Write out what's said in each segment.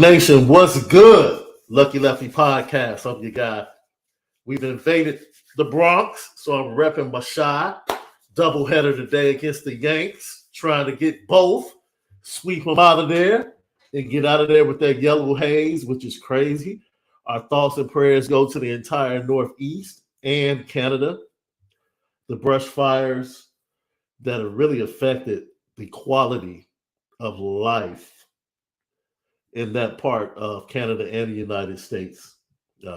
Nation, what's good? Lucky Lefty podcast. I'm your guy. We've invaded the Bronx, so I'm repping my shot. Doubleheader today against the Yanks, trying to get both, sweep them out of there, and get out of there with that yellow haze, which is crazy. Our thoughts and prayers go to the entire Northeast and Canada. The brush fires that have really affected the quality of life in that part of Canada and the United States.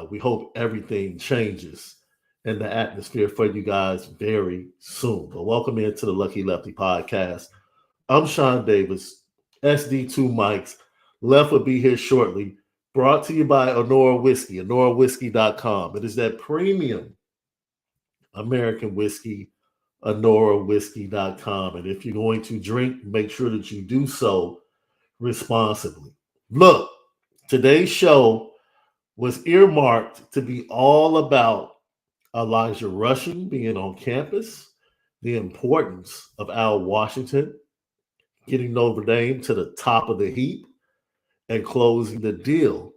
We hope everything changes in the atmosphere for you guys very soon. But welcome into the Lucky Lefty podcast. I'm Shaun Davis, SD2 Mics. Left will be here shortly. Brought to you by Onora Whiskey, OnoraWhiskey.com. It is that premium American whiskey, OnoraWhiskey.com. And if you're going to drink, make sure that you do so responsibly. Look, today's show was earmarked to be all about Elijah Rushing being on campus, the importance of Al Washington getting Notre Dame to the top of the heap and closing the deal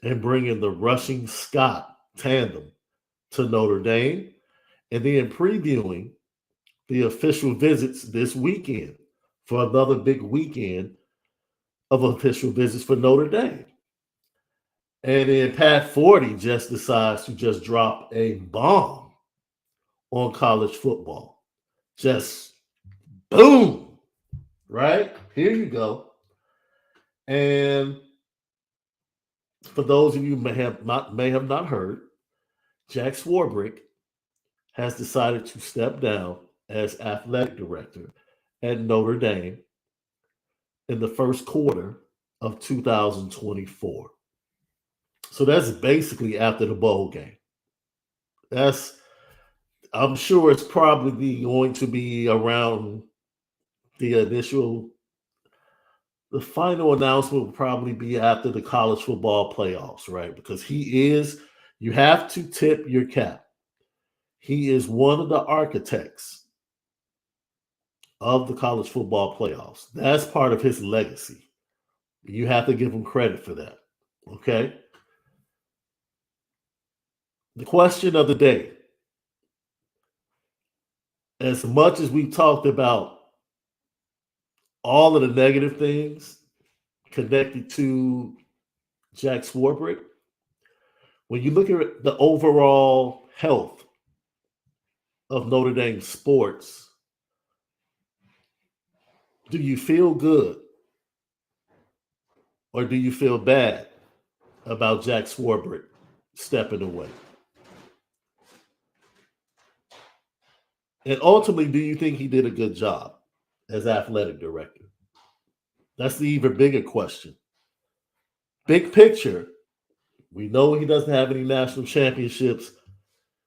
and bringing the Rushing-Scott tandem to Notre Dame, and then previewing the official visits this weekend for another big weekend of official visits for Notre Dame. And then Pat 40 just decides to just drop a bomb on college football. Just boom, right? Here you go. And for those of you may have not heard, Jack Swarbrick has decided to step down as athletic director at Notre Dame in the first quarter of 2024. So that's basically after the bowl game. I'm sure it's probably going to be around the final announcement will probably be after the college football playoffs, right? Because you have to tip your cap. He is one of the architects of the college football playoffs. That's part of his legacy. You have to give him credit for that, okay? The question of the day, as much as we talked about all of the negative things connected to Jack Swarbrick, when you look at the overall health of Notre Dame sports, do you feel good or do you feel bad about Jack Swarbrick stepping away? And ultimately, do you think he did a good job as athletic director? That's the even bigger question. Big picture, we know he doesn't have any national championships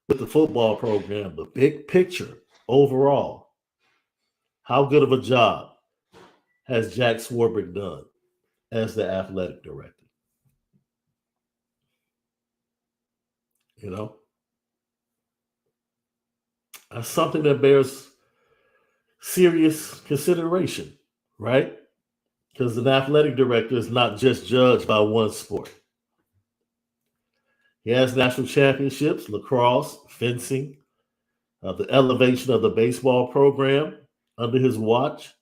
with the football program, but big picture, overall, how good of a job has Jack Swarbrick done as the athletic director? You know? That's something that bears serious consideration, right? Because an athletic director is not just judged by one sport. He has national championships, lacrosse, fencing, the elevation of the baseball program under his watch,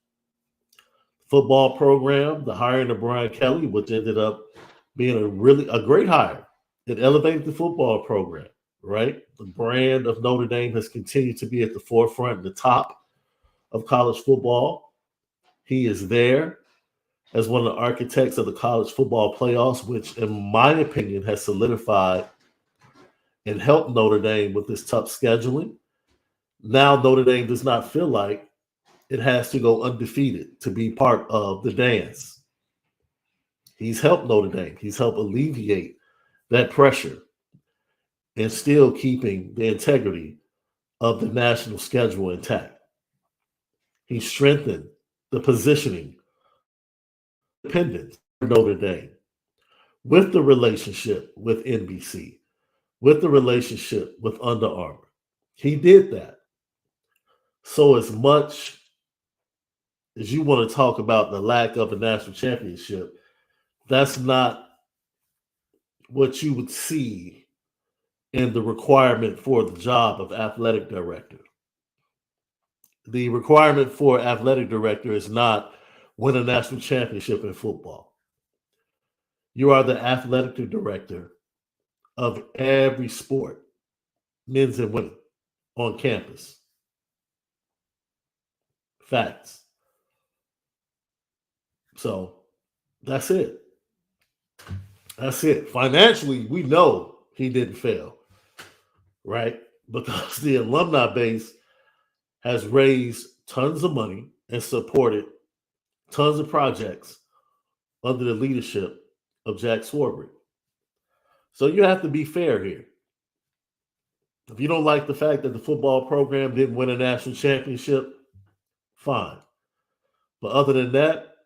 football program, the hiring of Brian Kelly, which ended up being a great hire. It elevated the football program, right? The brand of Notre Dame has continued to be at the forefront and the top of college football. He is there as one of the architects of the college football playoffs, which in my opinion has solidified and helped Notre Dame with this tough scheduling. Now Notre Dame does not feel like it has to go undefeated to be part of the dance. He's helped Notre Dame. He's helped alleviate that pressure and still keeping the integrity of the national schedule intact. He strengthened the positioning, independence for Notre Dame with the relationship with NBC, with the relationship with Under Armour. He did that. So as much as you want to talk about the lack of a national championship, That's not what you would see in the requirement for the job of athletic director. The requirement for athletic director is not win a national championship in football. You are the athletic director of every sport, men's and women, on campus. Facts. So that's it. That's it. Financially, we know he didn't fail, right? Because the alumni base has raised tons of money and supported tons of projects under the leadership of Jack Swarbrick. So you have to be fair here. If you don't like the fact that the football program didn't win a national championship, fine. But other than that,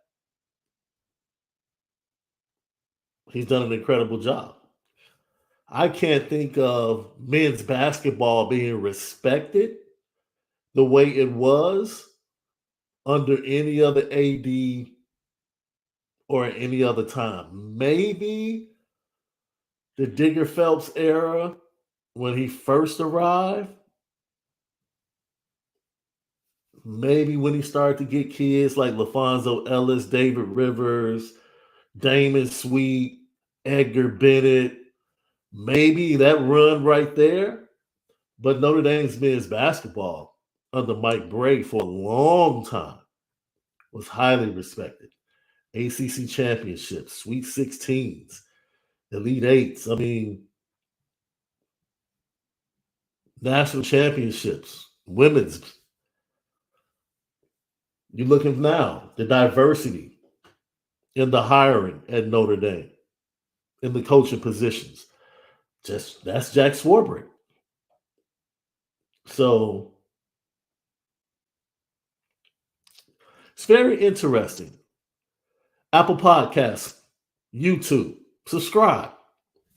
he's done an incredible job. I can't think of men's basketball being respected the way it was under any other AD or any other time. Maybe the Digger Phelps era when he first arrived. Maybe when he started to get kids like LaFonso Ellis, David Rivers, Damon Sweet, Edgar Bennett. Maybe that run right there. But Notre Dame's men's basketball under Mike Brey for a long time was highly respected. ACC championships, Sweet 16s, Elite Eights. I mean, national championships, women's. You're looking now, the diversity in the hiring at Notre Dame, in the coaching positions. That's Jack Swarbrick. So it's very interesting. Apple Podcasts, YouTube, subscribe.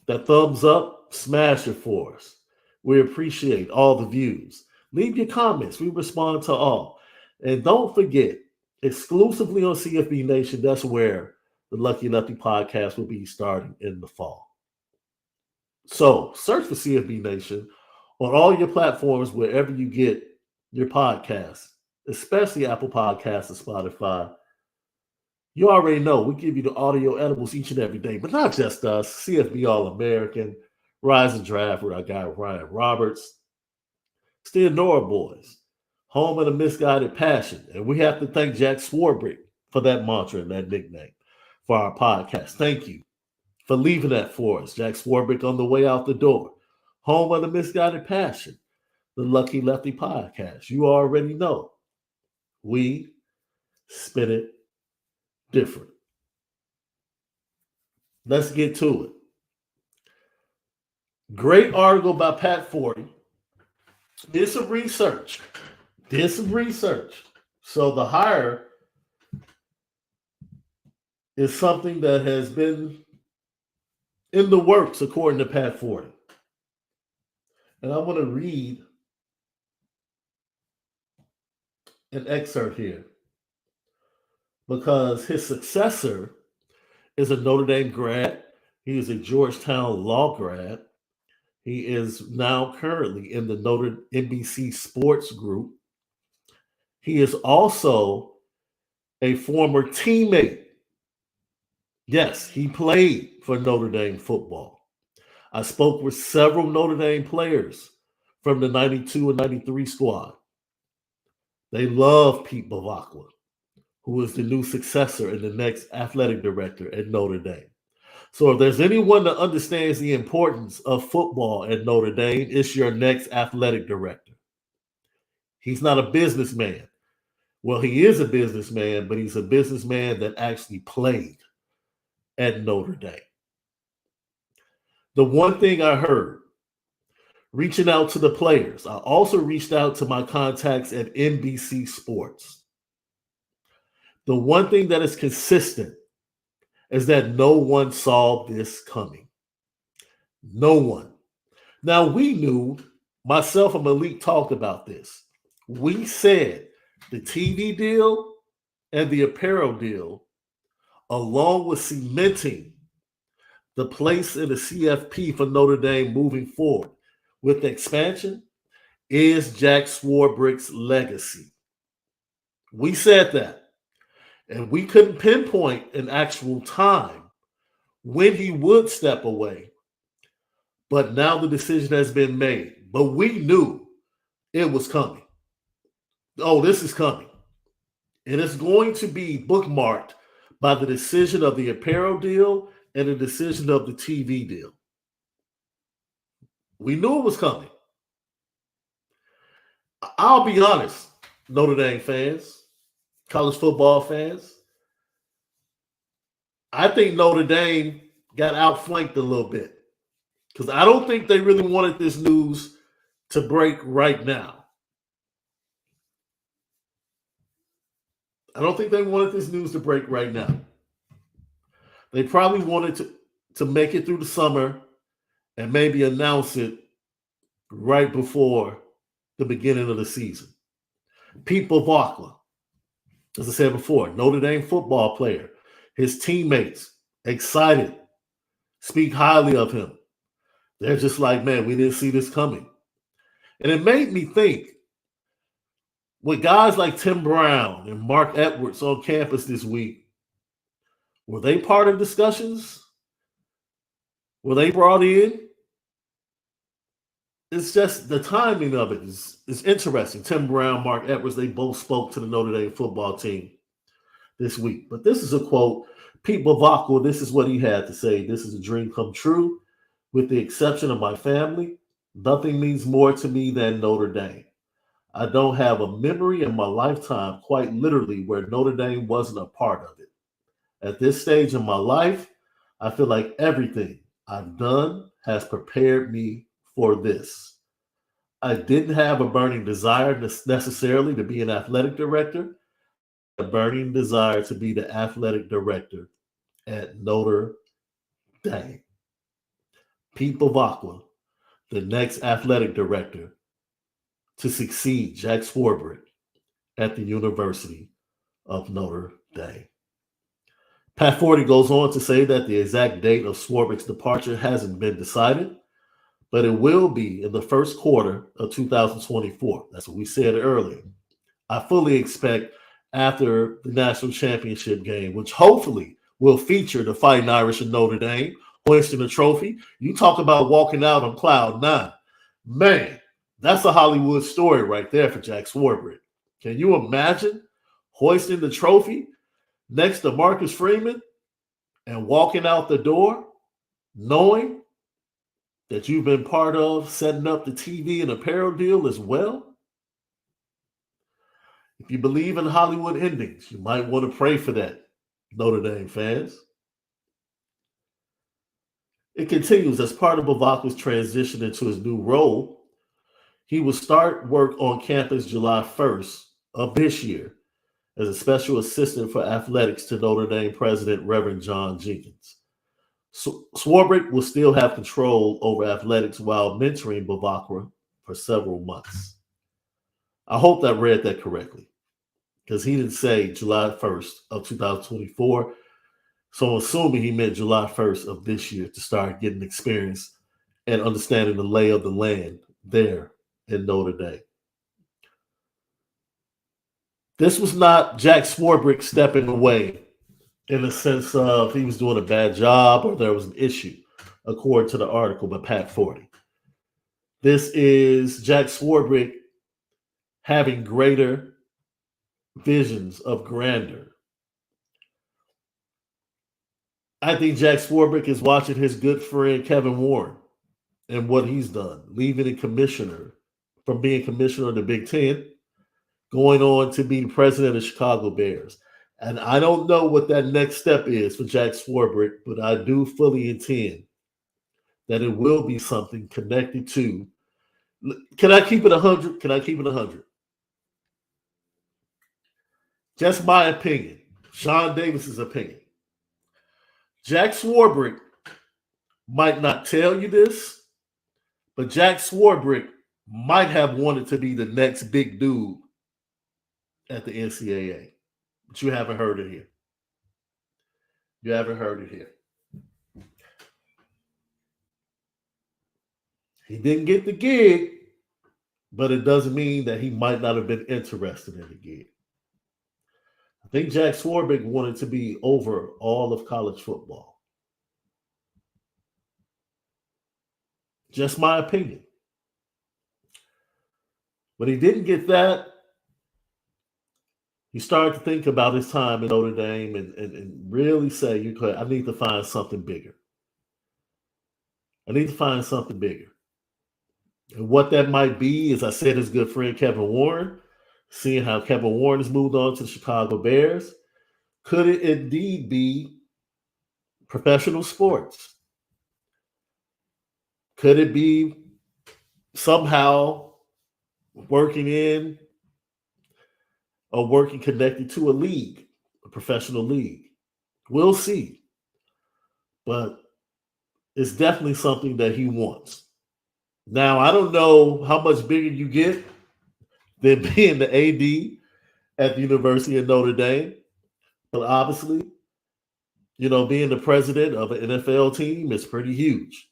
That thumbs up, smash it for us. We appreciate all the views. Leave your comments. We respond to all. And don't forget, exclusively on CFB Nation, that's where the Lucky Lefty podcast will be starting in the fall. So search for CFB Nation on all your platforms, wherever you get your podcasts, especially Apple Podcasts and Spotify. You already know we give you the audio edibles each and every day, but not just us. CFB All-American, Rise and Draft with our guy Ryan Roberts, it's the Onora boys, home of the misguided passion. And we have to thank Jack Swarbrick for that mantra and that nickname for our podcast. Thank you for leaving that for us. Jack Swarbrick on the way out the door. Home of the misguided passion, the Lucky Lefty podcast. You already know we spin it different. Let's get to it. Great article by Pat Forty. Did some research. So the hire is something that has been in the works, according to Pat Forty. And I want to read an excerpt here because his successor is a Notre Dame grad. He is a Georgetown law grad. He is now currently in the Notre NBC Sports Group. He is also a former teammate. Yes, he played for Notre Dame football. I spoke with several Notre Dame players from the 92 and 93 squad. They love Pete Bavacqua, who is the new successor and the next athletic director at Notre Dame. So if there's anyone that understands the importance of football at Notre Dame, it's your next athletic director. He's not a businessman. Well, he is a businessman, but he's a businessman that actually played at Notre Dame. The one thing I heard, reaching out to the players, I also reached out to my contacts at NBC Sports. The one thing that is consistent is that no one saw this coming. No one. Now, we knew, myself and Malik talked about this. We said the TV deal and the apparel deal along with cementing the place in the CFP for Notre Dame moving forward with the expansion, is Jack Swarbrick's legacy. We said that, and we couldn't pinpoint an actual time when he would step away. But now the decision has been made. But we knew it was coming. Oh, this is coming. And it's going to be bookmarked by the decision of the apparel deal and the decision of the TV deal. We knew it was coming. I'll be honest, Notre Dame fans, college football fans, I think Notre Dame got outflanked a little bit because I don't think they really wanted this news to break right now. I don't think they wanted this news to break right now. They probably wanted to make it through the summer and maybe announce it right before the beginning of the season. Pete Bavacqua, as I said before, Notre Dame football player, his teammates excited, speak highly of him. They're just like, man, we didn't see this coming. And it made me think, with guys like Tim Brown and Mark Edwards on campus this week, were they part of discussions? Were they brought in? It's just the timing of it is interesting. Tim Brown, Mark Edwards, they both spoke to the Notre Dame football team this week. But this is a quote. Pete Bavacqua, this is what he had to say. This is a dream come true. With the exception of my family, nothing means more to me than Notre Dame. I don't have a memory in my lifetime, quite literally, where Notre Dame wasn't a part of it. At this stage in my life, I feel like everything I've done has prepared me for this. I didn't have a burning desire necessarily to be an athletic director, a burning desire to be the athletic director at Notre Dame. Pete Bavacqua, the next athletic director to succeed Jack Swarbrick at the University of Notre Dame. Pat Forty goes on to say that the exact date of Swarbrick's departure hasn't been decided, but it will be in the first quarter of 2024. That's what we said earlier. I fully expect after the national championship game, which hopefully will feature the Fighting Irish and Notre Dame, hoisting a trophy. You talk about walking out on cloud nine. Man, that's a Hollywood story right there for Jack Swarbrick. Can you imagine hoisting the trophy next to Marcus Freeman and walking out the door knowing that you've been part of setting up the TV and apparel deal as well? If you believe in Hollywood endings, you might want to pray for that, Notre Dame fans. It continues, as part of Bavacqua's transition into his new role, he will start work on campus July 1st of this year as a special assistant for athletics to Notre Dame President Reverend John Jenkins. Swarbrick will still have control over athletics while mentoring Bavacqua for several months. I hope I read that correctly, because he didn't say July 1st of 2024. So I'm assuming he meant July 1st of this year to start getting experience and understanding the lay of the land there in Notre Dame. This was not Jack Swarbrick stepping away in the sense of he was doing a bad job or there was an issue, according to the article by Pat Forty. This is Jack Swarbrick having greater visions of grandeur. I think Jack Swarbrick is watching his good friend Kevin Warren and what he's done, leaving a commissioner from being commissioner of the Big Ten, going on to be president of the Chicago Bears. And I don't know what that next step is for Jack Swarbrick, but I do fully intend that it will be something connected to. Can I keep it 100? Can I keep it 100? Just my opinion, Sean Davis's opinion. Jack Swarbrick might not tell you this, but Jack Swarbrick might have wanted to be the next big dude at the NCAA, but you haven't heard it here. You haven't heard it here. He didn't get the gig, but it doesn't mean that he might not have been interested in the gig. I think Jack Swarbrick wanted to be over all of college football. Just my opinion. When he didn't get that, he started to think about his time in Notre Dame and really say, I need to find something bigger. I need to find something bigger. And what that might be, as I said, his good friend Kevin Warren, seeing how Kevin Warren has moved on to the Chicago Bears. Could it indeed be professional sports? Could it be somehow working in or working connected to a league, a professional league? We'll see. But it's definitely something that he wants. Now, I don't know how much bigger you get than being the AD at the University of Notre Dame. But obviously, being the president of an NFL team is pretty huge.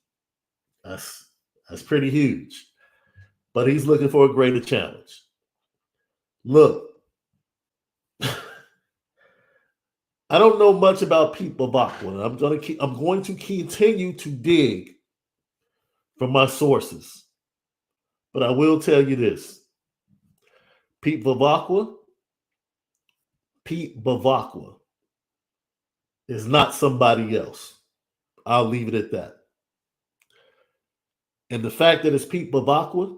That's pretty huge. But he's looking for a greater challenge. Look, I don't know much about Pete Bavacqua. I'm going to continue to dig from my sources. But I will tell you this. Pete Bavacqua is not somebody else. I'll leave it at that. And the fact that it's Pete Bavacqua,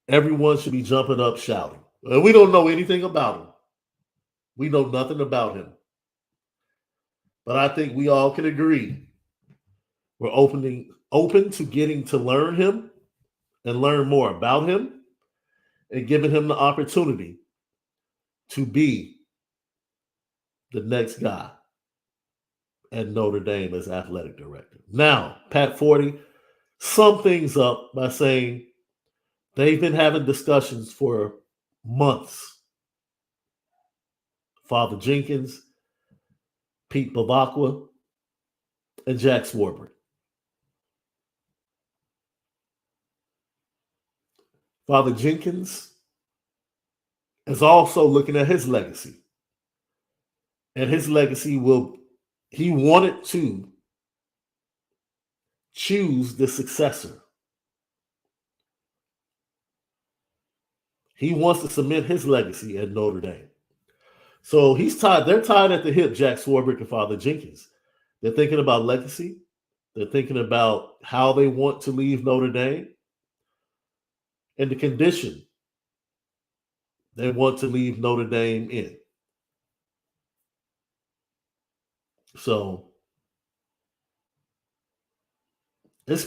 everyone should be jumping up shouting. And we don't know anything about him. We know nothing about him. But I think we all can agree we're open to getting to learn him and learn more about him and giving him the opportunity to be the next guy at Notre Dame as athletic director. Now, Pat Forty summed things up by saying they've been having discussions for months. Father Jenkins, Pete Bavacqua, and Jack Swarbrick. Father Jenkins is also looking at his legacy. And his legacy he wanted to choose the successor. He wants to cement his legacy at Notre Dame. So they're tied at the hip, Jack Swarbrick and Father Jenkins. They're thinking about legacy. They're thinking about how they want to leave Notre Dame and the condition they want to leave Notre Dame in. So it's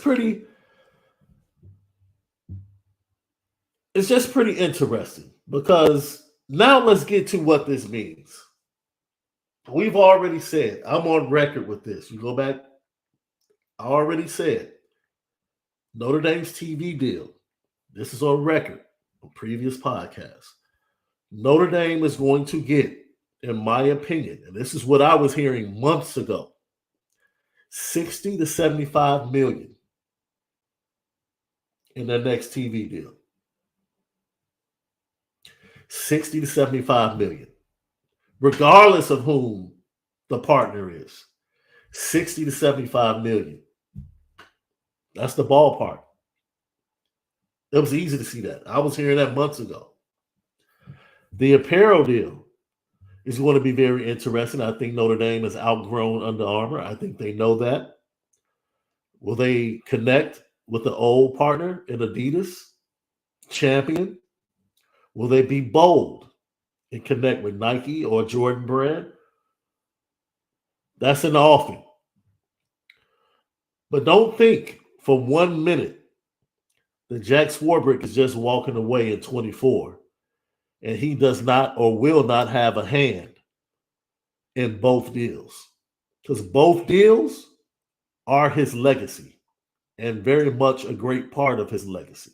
just pretty interesting because now let's get to what this means. We've already said, I'm on record with this. You go back, I already said Notre Dame's TV deal. This is on record on previous podcasts. Notre Dame is going to get, in my opinion, and this is what I was hearing months ago, 60 to 75 million in their next TV deal. 60 to 75 million. Regardless of whom the partner is. 60 to 75 million. That's the ballpark. It was easy to see that. I was hearing that months ago. The apparel deal is going to be very interesting. I think Notre Dame has outgrown Under Armour. I think they know that. Will they connect with the old partner in Adidas, Champion? Will they be bold and connect with Nike or Jordan Brand? That's an offing. But don't think for 1 minute that Jack Swarbrick is just walking away in 24 and he does not or will not have a hand in both deals. Because both deals are his legacy and very much a great part of his legacy.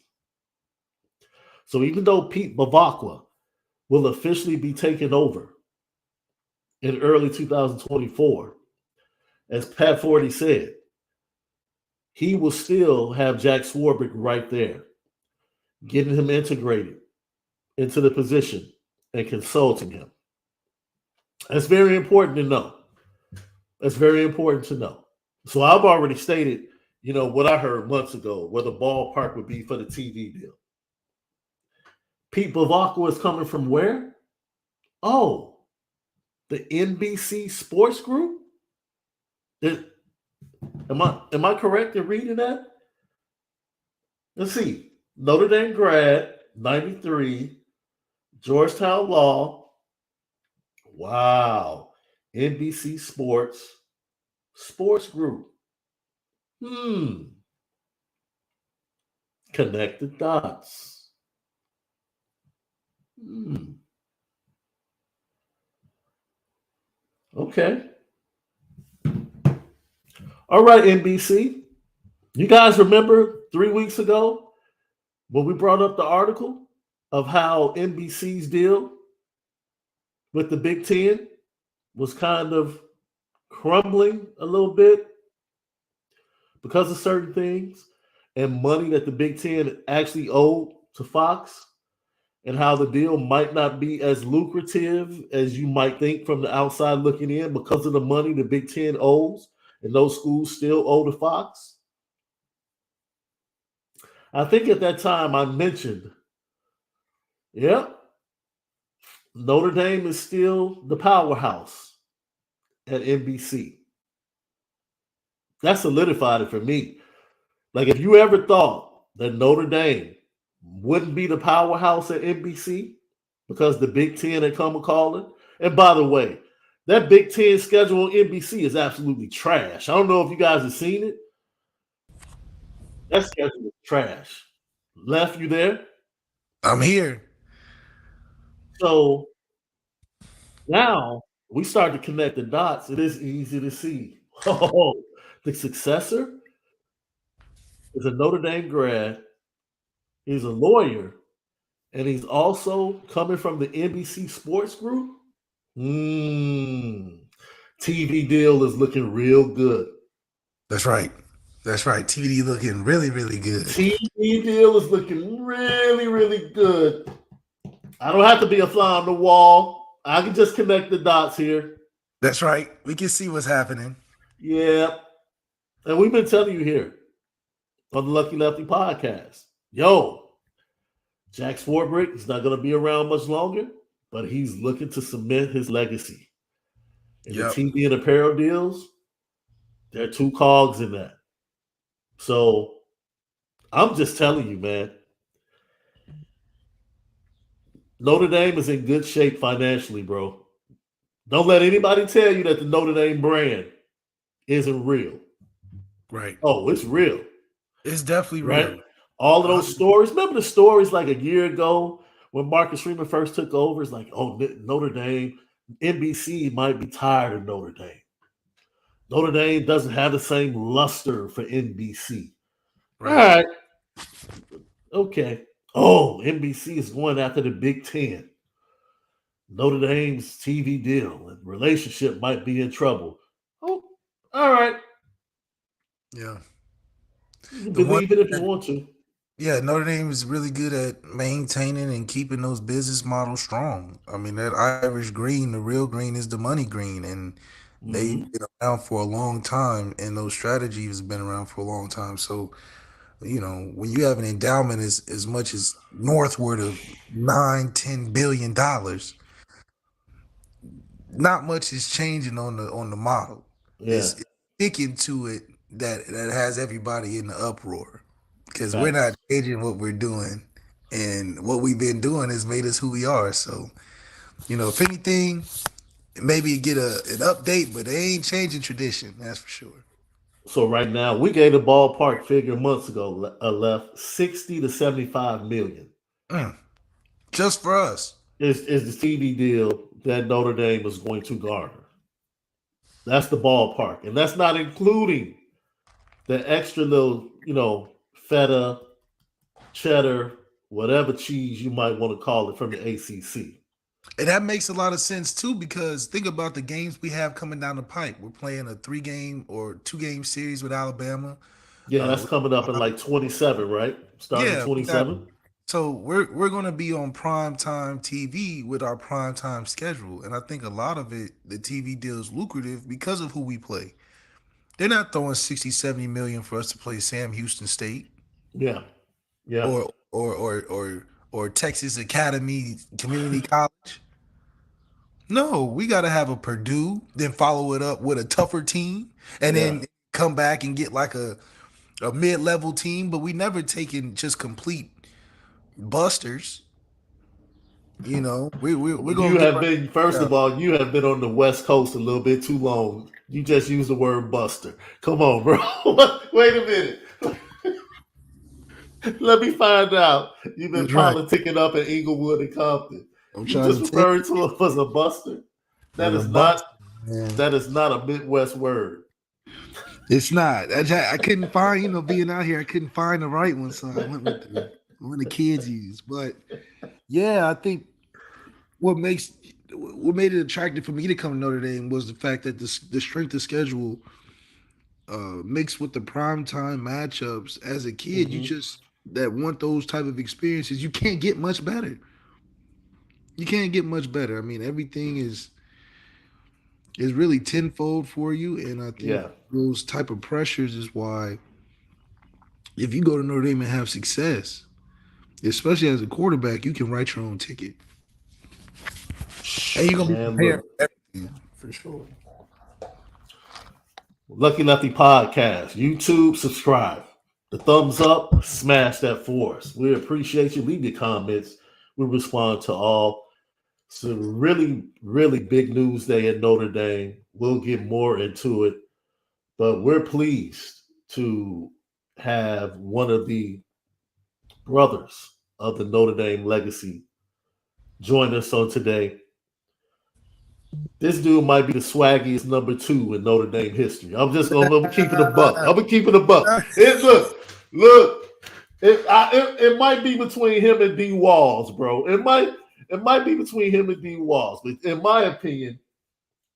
So even though Pete Bavacqua will officially be taken over in early 2024. As Pat Forty said, he will still have Jack Swarbrick right there, getting him integrated into the position and consulting him. That's very important to know. That's very important to know. So I've already stated, what I heard months ago, where the ballpark would be for the TV deal. Pete Bavacqua is coming from where? Oh, the NBC Sports Group? Am I correct in reading that? Let's see. Notre Dame grad, 93, Georgetown Law. Wow. NBC Sports Group. Connect the dots. Okay. All right, NBC. You guys remember 3 weeks ago when we brought up the article of how NBC's deal with the Big Ten was kind of crumbling a little bit because of certain things and money that the Big Ten actually owed to Fox, and how the deal might not be as lucrative as you might think from the outside looking in because of the money the Big Ten owes and those schools still owe to Fox? I think at that time I mentioned, Notre Dame is still the powerhouse at NBC. That solidified it for me. Like, if you ever thought that Notre Dame wouldn't be the powerhouse at NBC because the Big Ten had come a calling, and by the way, that Big Ten schedule on NBC is absolutely trash. I don't know if you guys have seen it. That schedule is trash. Left, you there? I'm here. So now we start to connect the dots. It is easy to see. Oh, the successor is a Notre Dame grad. He's a lawyer, and he's also coming from the NBC Sports Group. TV deal is looking real good. That's right. That's right. TVD looking really, really good. TV deal is looking really, really good. I don't have to be a fly on the wall. I can just connect the dots here. That's right. We can see what's happening. Yeah. And we've been telling you here on the Lucky Lefty podcast, Jack Swarbrick is not going to be around much longer, but he's looking to cement his legacy. And the TV and apparel deals, there are 2 cogs in that. So I'm just telling you, man, Notre Dame is in good shape financially, bro. Don't let anybody tell you that the Notre Dame brand isn't real. Right. Oh, it's real. It's definitely real. All of those stories. Remember the stories like a year ago when Marcus Freeman first took over? It's like, Notre Dame, NBC might be tired of Notre Dame. Notre Dame doesn't have the same luster for NBC. Right. All right. Okay. Oh, NBC is going after the Big Ten. Notre Dame's TV deal and relationship might be in trouble. Oh, all right. Yeah. You can believe it if you want to. Yeah, Notre Dame is really good at maintaining and keeping those business models strong. I mean, that Irish green, the real green is the money green, and they've been around for a long time, and those strategies have been around for a long time. So, when you have an endowment as much as northward of $9-10 billion, not much is changing on the model. Yeah. It's sticking to it that has everybody in the uproar. Because we're not changing what we're doing, and what we've been doing has made us who we are. So, if anything, maybe get an update, but they ain't changing tradition. That's for sure. So right now, we gave the ballpark figure months ago, left 60 to 75 million. Just for us. Is the TV deal that Notre Dame is going to garner. That's the ballpark. And that's not including the extra little, feta, cheddar, whatever cheese you might want to call it from the ACC. And that makes a lot of sense too, because think about the games we have coming down the pipe. We're playing a 3-game or 2-game series with Alabama. Yeah, that's We coming up in like 27, right? Starting Yeah, we got 27. so we're gonna be on prime time TV with our prime time schedule, and I think a lot of it, the TV deal is lucrative because of who we play. They're not throwing 60, 70 million for us to play Sam Houston State Yeah, yeah. or Texas Academy Community College. No, we got to have a Purdue, then follow it up with a tougher team, and Yeah. then come back and get like a mid level team. But we never taken just complete busters. We're gonna You give have our been, first yeah. of all, you have been on the West Coast a little bit too long. You just used the word buster. Come on, bro. Wait a minute. Let me find out. You've been That's right. politicking up in Inglewood and Compton. I'm You trying just to take referred to him as a buster. That as a is not buster, man. that is not a Midwest word. It's not. I couldn't find, being out here, I couldn't find the right one, so I went with the one the kids use. But yeah, I think what made it attractive for me to come to Notre Dame was the fact that the strength of schedule mixed with the prime time matchups. As a kid, you Hmm. just that want those type of experiences. You can't get much better. You can't get much better. I mean, everything is really tenfold for you, and I think Yeah. those type of pressures is why if you go to Notre Dame and have success, especially as a quarterback, you can write your own ticket, and you're gonna be Man, prepared look. for everything for sure. Lucky Lefty Podcast. YouTube, subscribe. The thumbs up, smash that for us. We appreciate you. Leave your comments. We respond to all. So really, really big news day at Notre Dame. We'll get more into it, but we're pleased to have one of the brothers of the Notre Dame legacy join us on today. This dude might be the swaggiest number two in Notre Dame history. I'm keeping a buck. I'm gonna keep it a buck. Look. It might be between him and D Walls, bro. It might be between him and D Walls, but in my opinion,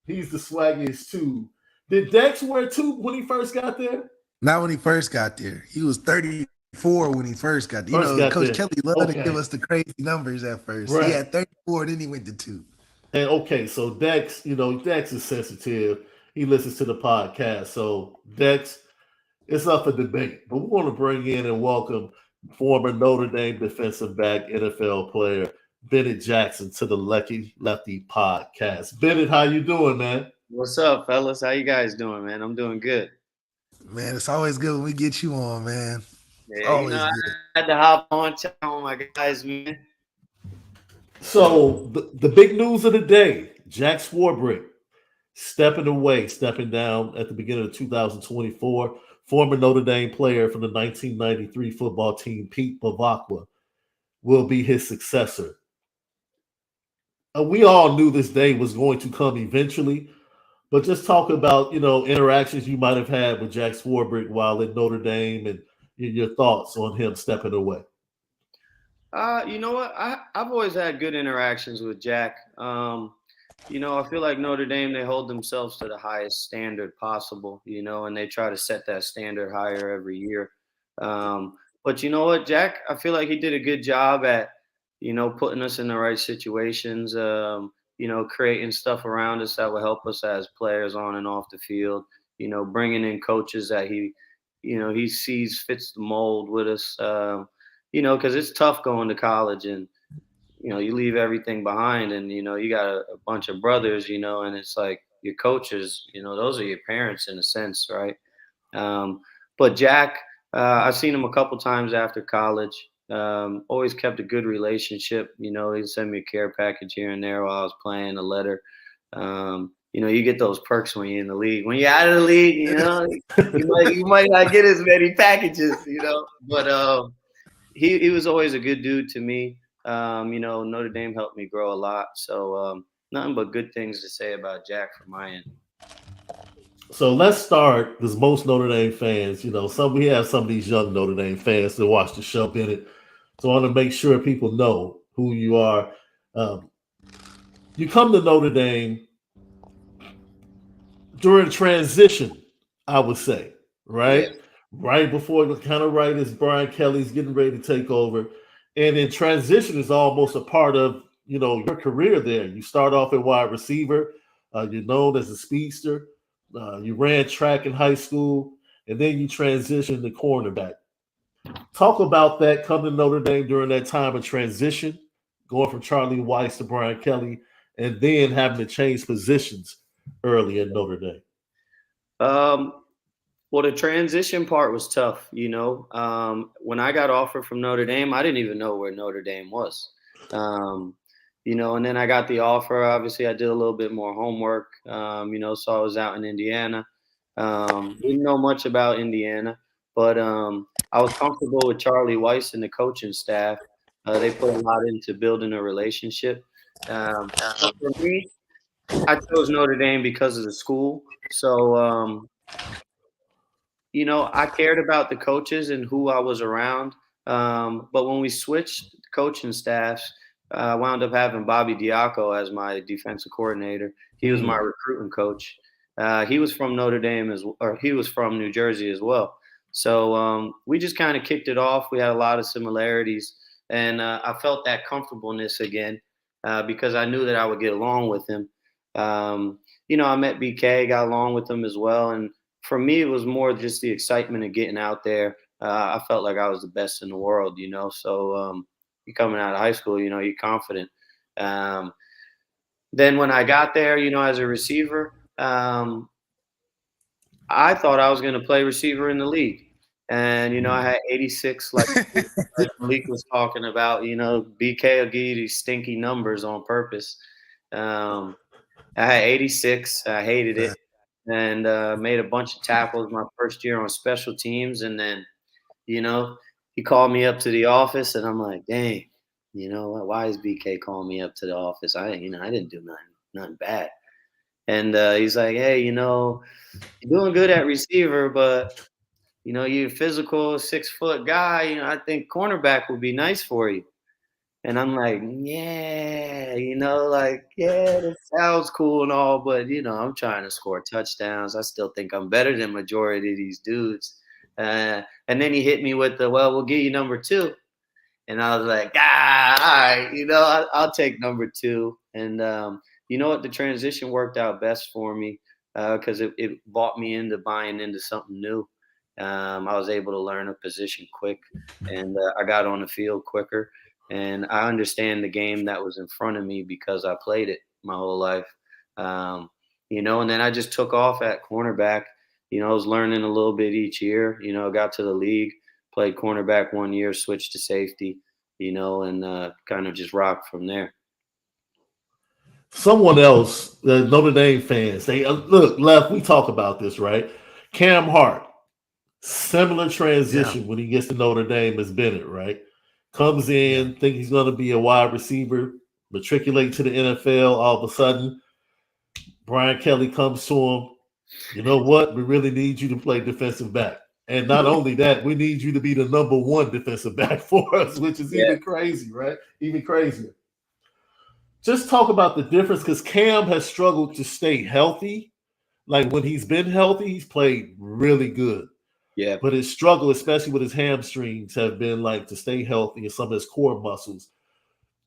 he's the swaggiest too. Did Dex wear two when he first got there? Not when he first got there. He was 34 when he first got there. First got Coach there. Kelly loved to give Okay. us the crazy numbers at first. He Right. had 34, then he went to 2. And okay, so Dex, Dex is sensitive. He listens to the podcast. So Dex, it's up for debate. But we want to bring in and welcome former Notre Dame defensive back, NFL player, Bennett Jackson to the Lucky Lefty podcast. Bennett, how you doing, man? What's up, fellas? How you guys doing, man? I'm doing good. Man, it's always good when we get you on, man. Yeah, Always I good. had to hop on, check on my guys, man. So the big news of the day, Jack Swarbrick stepping down at the beginning of 2024. Former Notre Dame player from the 1993 football team, Pete Bavacqua, will be his successor. We all knew this day was going to come eventually, but just talk about interactions you might have had with Jack Swarbrick while at Notre Dame and your thoughts on him stepping away. You know what? I've always had good interactions with Jack. I feel like Notre Dame, they hold themselves to the highest standard possible, and they try to set that standard higher every year. But you know what, Jack? I feel like he did a good job at, putting us in the right situations, creating stuff around us that will help us as players on and off the field, bringing in coaches that he sees fits the mold with us, because it's tough going to college and, you leave everything behind and, you got a bunch of brothers, and it's like your coaches, those are your parents in a sense, right? But Jack, I've seen him a couple times after college. Always kept a good relationship. He'd send me a care package here and there while I was playing, a letter. You get those perks when you're in the league. When you're out of the league, you might not get as many packages, But he was always a good dude to me. Notre Dame helped me grow a lot. So nothing but good things to say about Jack from my end. So let's start, because most Notre Dame fans, we have some of these young Notre Dame fans that watch the show, Bennett. So I want to make sure people know who you are. Um, You come to Notre Dame during transition, I would say, Yeah. right? Right before, kind of right as Brian Kelly's getting ready to take over. And then transition is almost a part of, your career there. You start off at wide receiver. You're known as a speedster. You ran track in high school, and then you transition to cornerback. Talk about that coming to Notre Dame during that time of transition, going from Charlie Weiss to Brian Kelly, and then having to change positions early in Notre Dame. Um, well, the transition part was tough. When I got offered from Notre Dame, I didn't even know where Notre Dame was. Um, and then I got the offer. Obviously, I did a little bit more homework. So I was out in Indiana. Didn't know much about Indiana, but I was comfortable with Charlie Weiss and the coaching staff. They put a lot into building a relationship. For me, I chose Notre Dame because of the school. So, I cared about the coaches and who I was around. But when we switched coaching staffs, I wound up having Bobby Diaco as my defensive coordinator. He was my recruiting coach. He was from Notre Dame or he was from New Jersey as well. So we just kind of kicked it off. We had a lot of similarities, and I felt that comfortableness again because I knew that I would get along with him. I met BK, got along with him as well, and for me, it was more just the excitement of getting out there. I felt like I was the best in the world, So you coming out of high school, you're confident. Then when I got there, as a receiver, I thought I was going to play receiver in the league. And, I had 86, like Malik was talking about, BK will give you these stinky numbers on purpose. I had 86. I hated it. And made a bunch of tackles my first year on special teams. And then, he called me up to the office, and I'm like, dang, why is BK calling me up to the office? I didn't do nothing bad. And he's like, hey, you're doing good at receiver, but, you're a physical 6-foot guy. I think cornerback would be nice for you. And I'm like, yeah, that sounds cool and all, but, I'm trying to score touchdowns. I still think I'm better than majority of these dudes. And then he hit me with we'll give you number 2. And I was like, all right, I'll take number 2. And you know what? The transition worked out best for me because it brought me into buying into something new. I was able to learn a position quick, and I got on the field quicker. And I understand the game that was in front of me because I played it my whole life. And then I just took off at cornerback. I was learning a little bit each year. Got to the league, played cornerback 1 year, switched to safety, and kind of just rocked from there. Someone else, the Notre Dame fans, they look, Left, we talk about this, right? Cam Hart, similar transition when he gets to Notre Dame as Bennett, right? Comes in, think he's going to be a wide receiver, matriculate to the NFL. All of a sudden, Brian Kelly comes to him. You know what? We really need you to play defensive back. And not only that, we need you to be the number 1 defensive back for us, which is even crazy, right? Even crazier. Just talk about the difference because Cam has struggled to stay healthy. Like when he's been healthy, he's played really good. Yeah. But his struggle, especially with his hamstrings, have been like to stay healthy and some of his core muscles.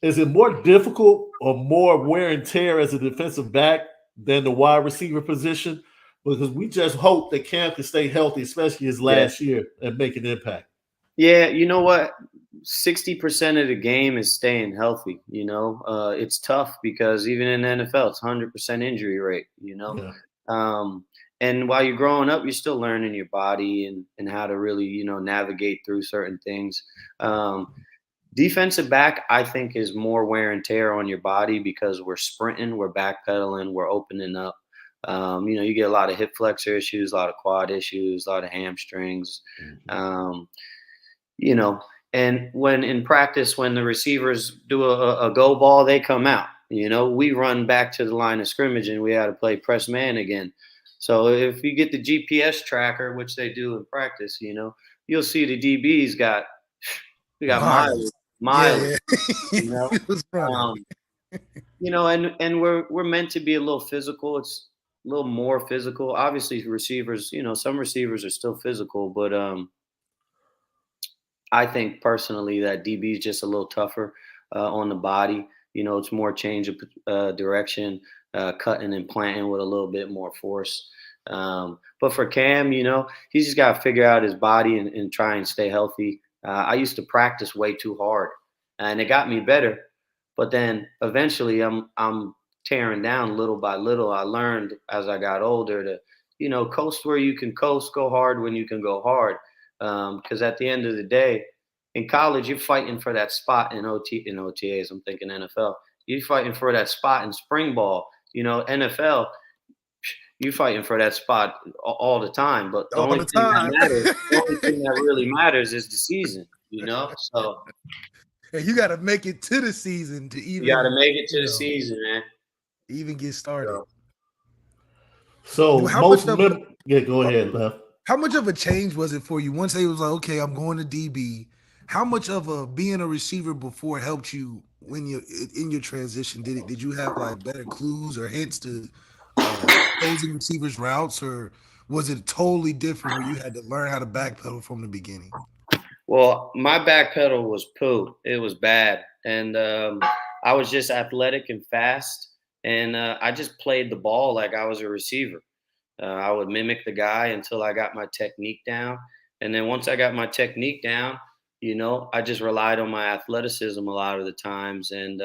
Is it more difficult or more wear and tear as a defensive back than the wide receiver position? Because we just hope that Cam can stay healthy, especially his last year, and make an impact. Yeah, you know what? 60% of the game is staying healthy. It's tough because even in the NFL, it's 100% injury rate. And while you're growing up, you're still learning your body and how to really, navigate through certain things. Defensive back, I think, is more wear and tear on your body because we're sprinting, we're backpedaling, we're opening up. You get a lot of hip flexor issues, a lot of quad issues, a lot of hamstrings. And when in practice, when the receivers do a go ball, they come out. We run back to the line of scrimmage and we had to play press man again. So if you get the GPS tracker, which they do in practice, you'll see the DBs got miles. Yeah. and we're meant to be a little physical. It's a little more physical. Obviously, receivers, some receivers are still physical, but I think personally that DB is just a little tougher on the body. It's more change of direction, cutting and planting with a little bit more force. But for Cam, he's just got to figure out his body and try and stay healthy. I used to practice way too hard, and it got me better. But then eventually, I'm tearing down little by little. I learned as I got older to, coast where you can coast, go hard when you can go hard. Because at the end of the day, in college, you're fighting for that spot in OTAs. I'm thinking NFL. You're fighting for that spot in spring ball. NFL, you're fighting for that spot all the time. But the only thing that really matters is the season. So and you got to make it to the season to even. You got to make it to the season, man. Even get started. So go ahead, Lef. How much of a change was it for you once they was like, okay, I'm going to DB? How much of being a receiver before helped you when you in your transition? Did you have like better clues or hints to closing receivers' routes, or was it totally different where you had to learn how to backpedal from the beginning? Well, my backpedal was poo. It was bad, and I was just athletic and fast, and I just played the ball like I was a receiver. I would mimic the guy until I got my technique down. And then once I got my technique down, I just relied on my athleticism a lot of the times. And,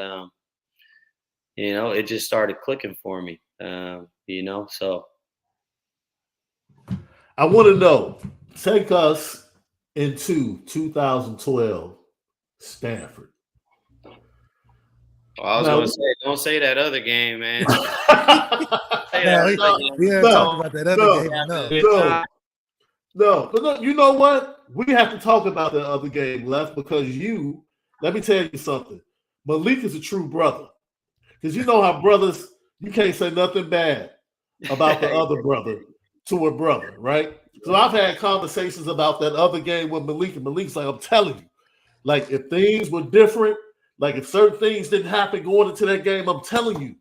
it just started clicking for me, so. I want to know, take us into 2012 Stanford. Well, I was going to say, don't say that other game, man. We haven't talked about that other game. No, but look, you know what? We have to talk about that other game, Left, because let me tell you something. Malik is a true brother. Because you know how brothers, you can't say nothing bad about the other brother to a brother, right? So I've had conversations about that other game with Malik, and Malik's like, I'm telling you, like if things were different, like if certain things didn't happen going into that game, I'm telling you,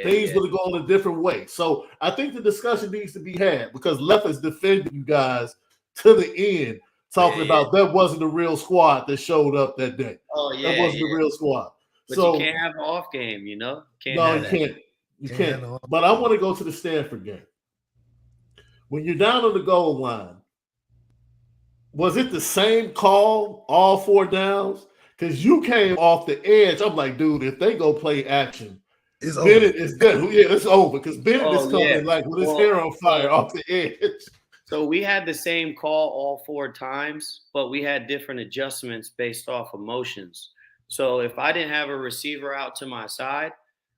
things would have gone a different way. So I think the discussion needs to be had because Left is defending you guys to the end, talking about that wasn't the real squad that showed up that day. Oh, yeah. That wasn't the real squad. But so, you can't have an off game, No, you can't. You can't. But I want to go to the Stanford game. When you're down on the goal line, was it the same call all 4 downs? Because you came off the edge. I'm like, dude, if they go play action, Bennett is good. Yeah, it's over because Bennett is coming like with his hair on fire off the edge. So we had the same call all 4 times, but we had different adjustments based off emotions. So if I didn't have a receiver out to my side,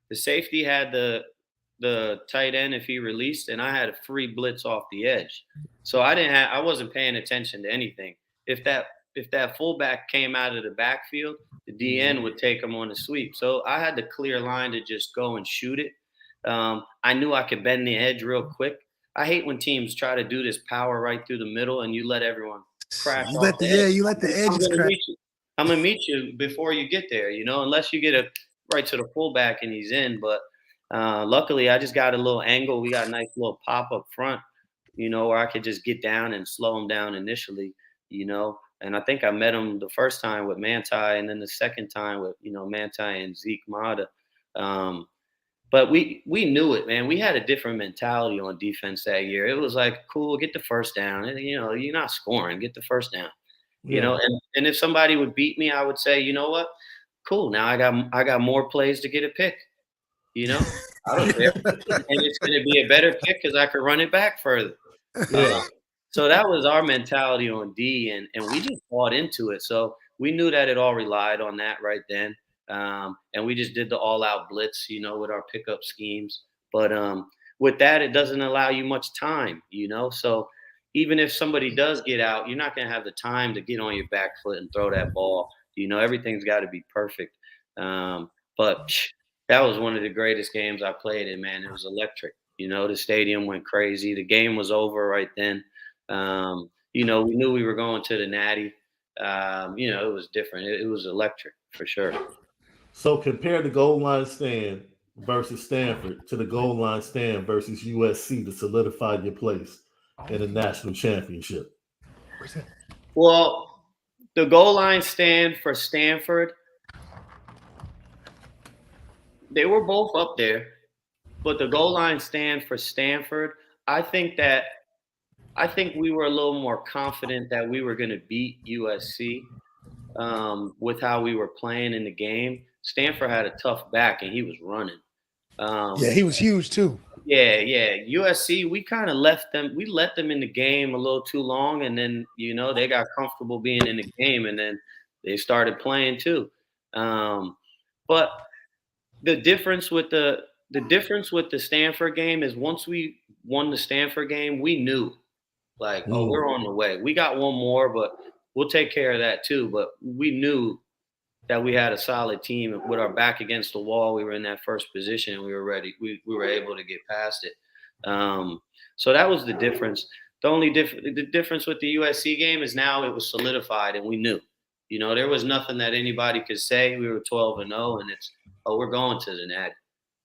the safety had the tight end if he released, and I had a free blitz off the edge. So I wasn't paying attention to anything. If that fullback came out of the backfield, the DN would take him on a sweep. So I had the clear line to just go and shoot it. I knew I could bend the edge real quick. I hate when teams try to do this power right through the middle and you let everyone crash. You let the edges crash. I'm gonna meet you before you get there, unless you get right to the fullback and he's in. But luckily, I just got a little angle. We got a nice little pop up front, where I could just get down and slow him down initially, And I think I met him the first time with Manti, and then the second time with Manti and Zeke Mata. But we knew it, man. We had a different mentality on defense that year. It was like, cool, get the first down. And, you're not scoring, get the first down. And if somebody would beat me, I would say, you know what? Cool. Now I got more plays to get a pick. I don't care. And it's going to be a better pick because I could run it back further. So that was our mentality on D, and we just bought into it. So we knew that it all relied on that right then. And we just did the all-out blitz, with our pickup schemes. But with that, it doesn't allow you much time, So even if somebody does get out, you're not going to have the time to get on your back foot and throw that ball. Everything's got to be perfect. But that was one of the greatest games I played in, man. It was electric. The stadium went crazy. The game was over right then. We knew we were going to the Natty. It was different. It was electric for sure. So compare the goal line stand versus Stanford to the goal line stand versus USC to solidify your place in the national championship. Well, the goal line stand for Stanford, they were both up there, but the goal line stand for Stanford, I think that I think we were a little more confident that we were going to beat USC with how we were playing in the game. Stanford had a tough back and he was running. Yeah, Um, he was huge too. yeah. USC, we kind of left them. We let them in the game a little too long, and then they got comfortable being in the game, and then they started playing too. But the difference with the Stanford game is once we won the Stanford game, we knew like, oh, we're on the way. We got one more, but we'll take care of that too. But we knew that we had a solid team with our back against the wall. We were in that first position and we were ready. We were able to get past it. So that was the difference. The difference with the USC game is now it was solidified and we knew. There was nothing that anybody could say. We were 12-0 and we're going to the Natty.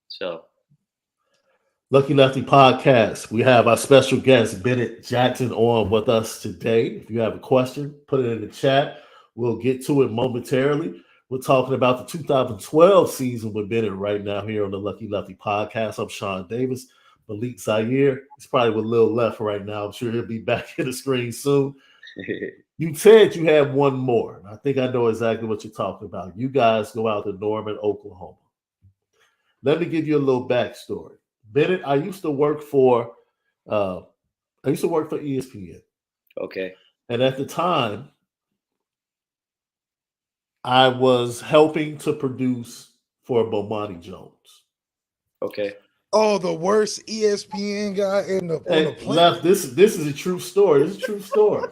So Lucky Lefty Podcast. We have our special guest, Bennett Jackson, on with us today. If you have a question, put it in the chat. We'll get to it momentarily. We're talking about the 2012 season with Bennett right now here on the Lucky Lefty Podcast. I'm Shaun Davis. Malik Zaire. He's probably with Lil Left right now. I'm sure he'll be back in the screen soon. You said you have one more. I think I know exactly what you're talking about. You guys go out to Norman, Oklahoma. Let me give you a little backstory. Bennett, I used to work for ESPN. Okay. And at the time, I was helping to produce for Bomani Jones. Okay. Oh, the worst ESPN guy on the planet. Left, this is a true story. This is a true story.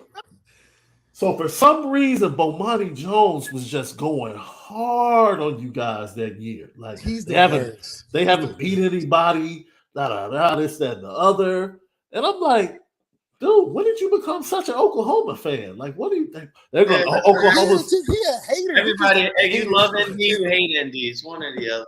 So for some reason, Bomani Jones was just going hard on you guys that year. Like He's they worst. haven't beat anybody, this, that, and the other. And I'm like, dude, when did you become such an Oklahoma fan? Like, what do you think? They're going, Oklahoma's. He a hater. Everybody, you love ND, you hate ND. It's one or the other.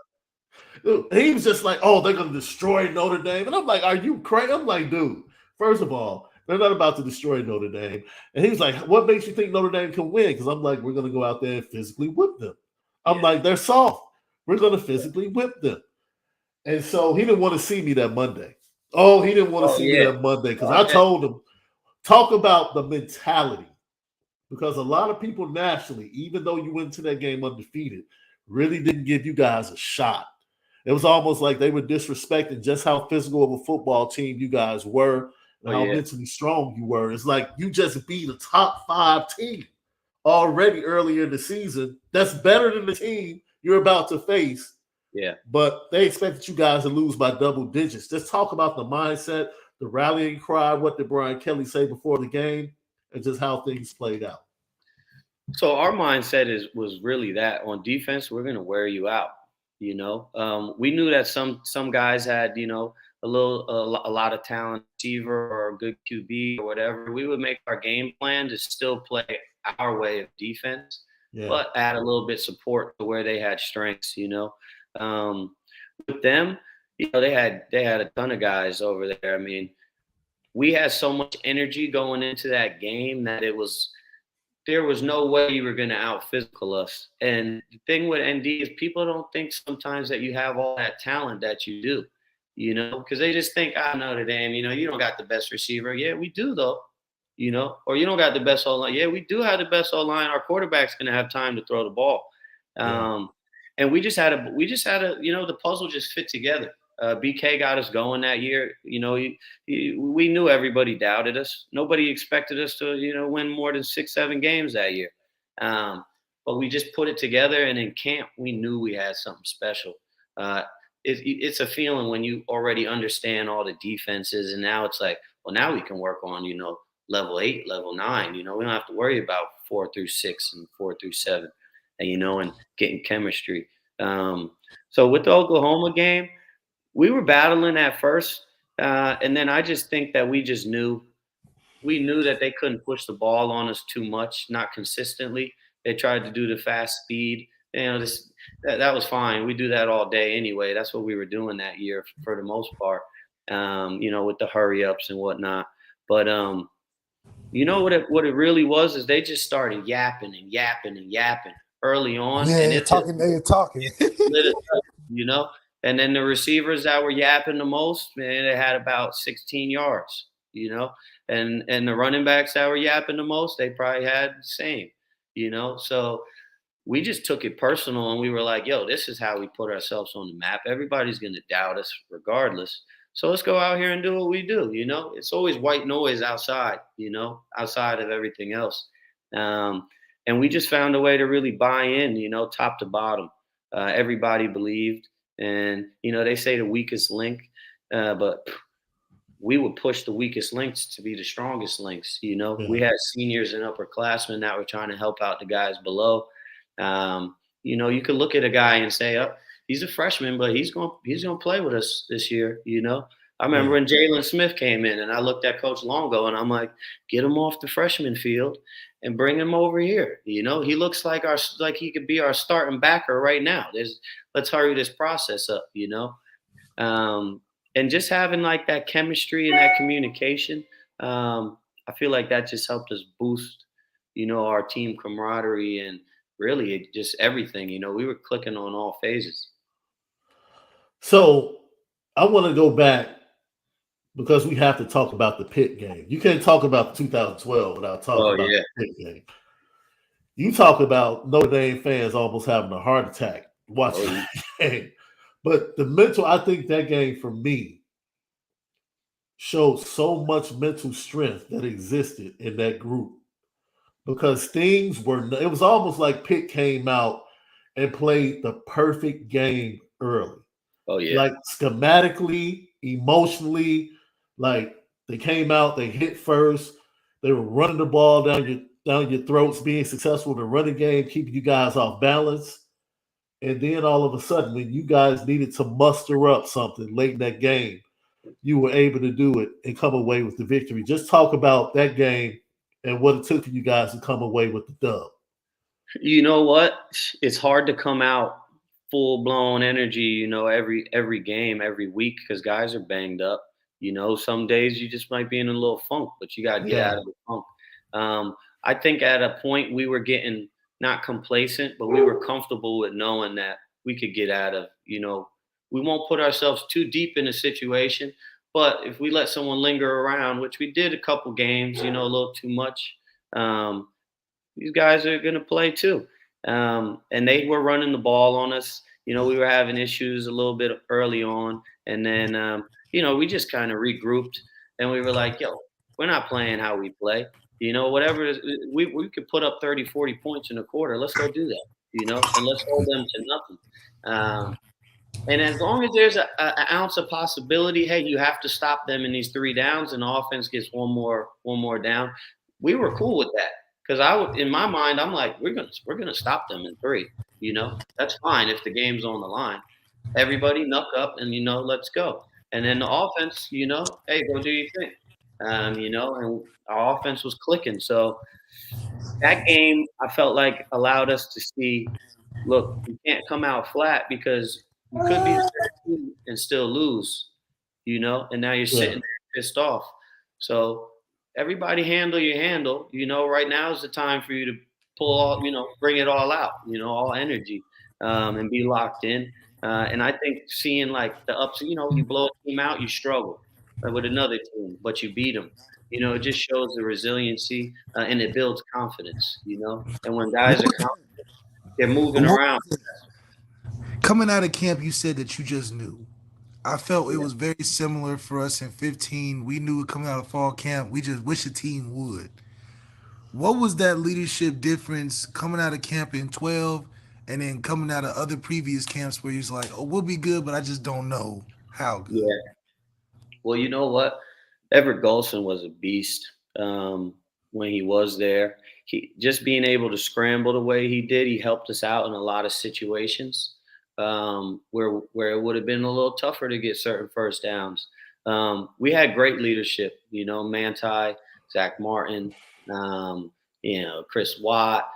Dude, he was just like, oh, they're going to destroy Notre Dame. And I'm like, are you crazy? I'm like, dude, first of all, they're not about to destroy Notre Dame. And he's like, what makes you think Notre Dame can win? Because I'm like, we're going to go out there and physically whip them. I'm like, they're soft. We're going to physically whip them. And so he didn't want to see me that Monday. Oh, he didn't want to see me that Monday because I told him, talk about the mentality. Because a lot of people nationally, even though you went to that game undefeated, really didn't give you guys a shot. It was almost like they were disrespecting just how physical of a football team you guys were and how mentally strong you were. It's like you just beat a top 5 team already earlier in the season. That's better than the team you're about to face. Yeah. But they expected you guys to lose by double digits. Let's talk about the mindset, the rallying cry, what did Brian Kelly say before the game, and just how things played out. So our mindset was really that on defense, we're going to wear you out. We knew that some guys had, a lot of talent, receiver or a good QB or whatever. We would make our game plan to still play our way of defense, but add a little bit support to where they had strengths. With them, they had a ton of guys over there. I mean, we had so much energy going into that game that there was no way you were going to out physical us. And the thing with ND is people don't think sometimes that you have all that talent that you do, because they just think, Notre Dame, you don't got the best receiver. Yeah, we do though, or you don't got the best O-line. Yeah, we do have the best O-line. Our quarterback's going to have time to throw the ball. And we just had the puzzle just fit together. BK got us going that year. We knew everybody doubted us. Nobody expected us to, win more than 6-7 games that year. But we just put it together, and in camp, we knew we had something special. It's a feeling when you already understand all the defenses, and now it's like, well, now we can work on, level 8, level 9. We don't have to worry about 4 through 6 and 4 through 7, and and getting chemistry. So with the Oklahoma game, we were battling at first, and then I just think that we knew that they couldn't push the ball on us too much, not consistently. They tried to do the fast speed. that was fine. We do that all day anyway. That's what we were doing that year for the most part, with the hurry ups and whatnot. But what it really was is they just started yapping and yapping and yapping early on, Yeah, and they're talking. lit us up. And then the receivers that were yapping the most, man, they had about 16 yards, and the running backs that were yapping the most, they probably had the same, So we just took it personal, and we were like, yo, this is how we put ourselves on the map. Everybody's going to doubt us regardless. So let's go out here and do what we do. It's always white noise outside, outside of everything else. And we just found a way to really buy in, top to bottom. Everybody believed. And, they say the weakest link, but we would push the weakest links to be the strongest links. Yeah. We had seniors and upperclassmen that were trying to help out the guys below. You could look at a guy and say, oh, he's a freshman, but he's going to play with us this year. I remember when Jalen Smith came in, and I looked at Coach Longo, and I'm like, get him off the freshman field and bring him over here. He looks like he could be our starting backer right now. Let's hurry this process up. And just having like that chemistry and that communication, I feel like that just helped us boost, our team camaraderie and really just everything. We were clicking on all phases. So I want to go back because we have to talk about the Pitt game. You can't talk about 2012 without talking about the Pitt game. You talk about Notre Dame fans almost having a heart attack watching that game. But I think that game for me showed so much mental strength that existed in that group because it was almost like Pitt came out and played the perfect game early. Oh, yeah. Like schematically, emotionally, like they came out, they hit first, they were running the ball down your throats, being successful in the running game, keeping you guys off balance. And then all of a sudden, when you guys needed to muster up something late in that game, you were able to do it and come away with the victory. Just talk about that game and what it took for you guys to come away with the dub. You know what? It's hard to come out full-blown energy, every game, every week, because guys are banged up. Some days you just might be in a little funk, but you got to get out of the funk. I think at a point we were getting not complacent, but we were comfortable with knowing that we could get out of, we won't put ourselves too deep in a situation, but if we let someone linger around, which we did a couple games, a little too much, these guys are going to play too. And they were running the ball on us. We were having issues a little bit early on. And then, we just kind of regrouped and we were like, yo, we're not playing how we play. Whatever we could put up 30, 40 points in a quarter. Let's go do that, and let's hold them to nothing. And as long as there's an ounce of possibility, hey, you have to stop them in these 3 downs and the offense gets one more down. We were cool with that. Because in my mind, I'm like, we're gonna stop them in 3. That's fine if the game's on the line. Everybody knuck up and let's go. And then the offense, hey, go do your thing. And our offense was clicking. So that game, I felt like allowed us to see, look, you can't come out flat because you could be and still lose, and now you're sitting there pissed off. So everybody handle your handle. Right now is the time for you to pull all, bring it all out, all energy, and be locked in. And I think seeing like the ups, you blow a team out, you struggle with another team, but you beat them. It just shows the resiliency and it builds confidence, And when guys are confident, they're moving around. Coming out of camp, you said that you just knew. I felt it was very similar for us in 15. We knew coming out of fall camp, we just wish the team would. What was that leadership difference coming out of camp in 12 and then coming out of other previous camps where you're like, oh, we'll be good, but I just don't know how good? Yeah. Well, you know what? Everett Golson was a beast when he was there. He just being able to scramble the way he did, he helped us out in a lot of situations. Where it would have been a little tougher to get certain first downs. We had great leadership, Manti, Zach Martin, Chris Watt,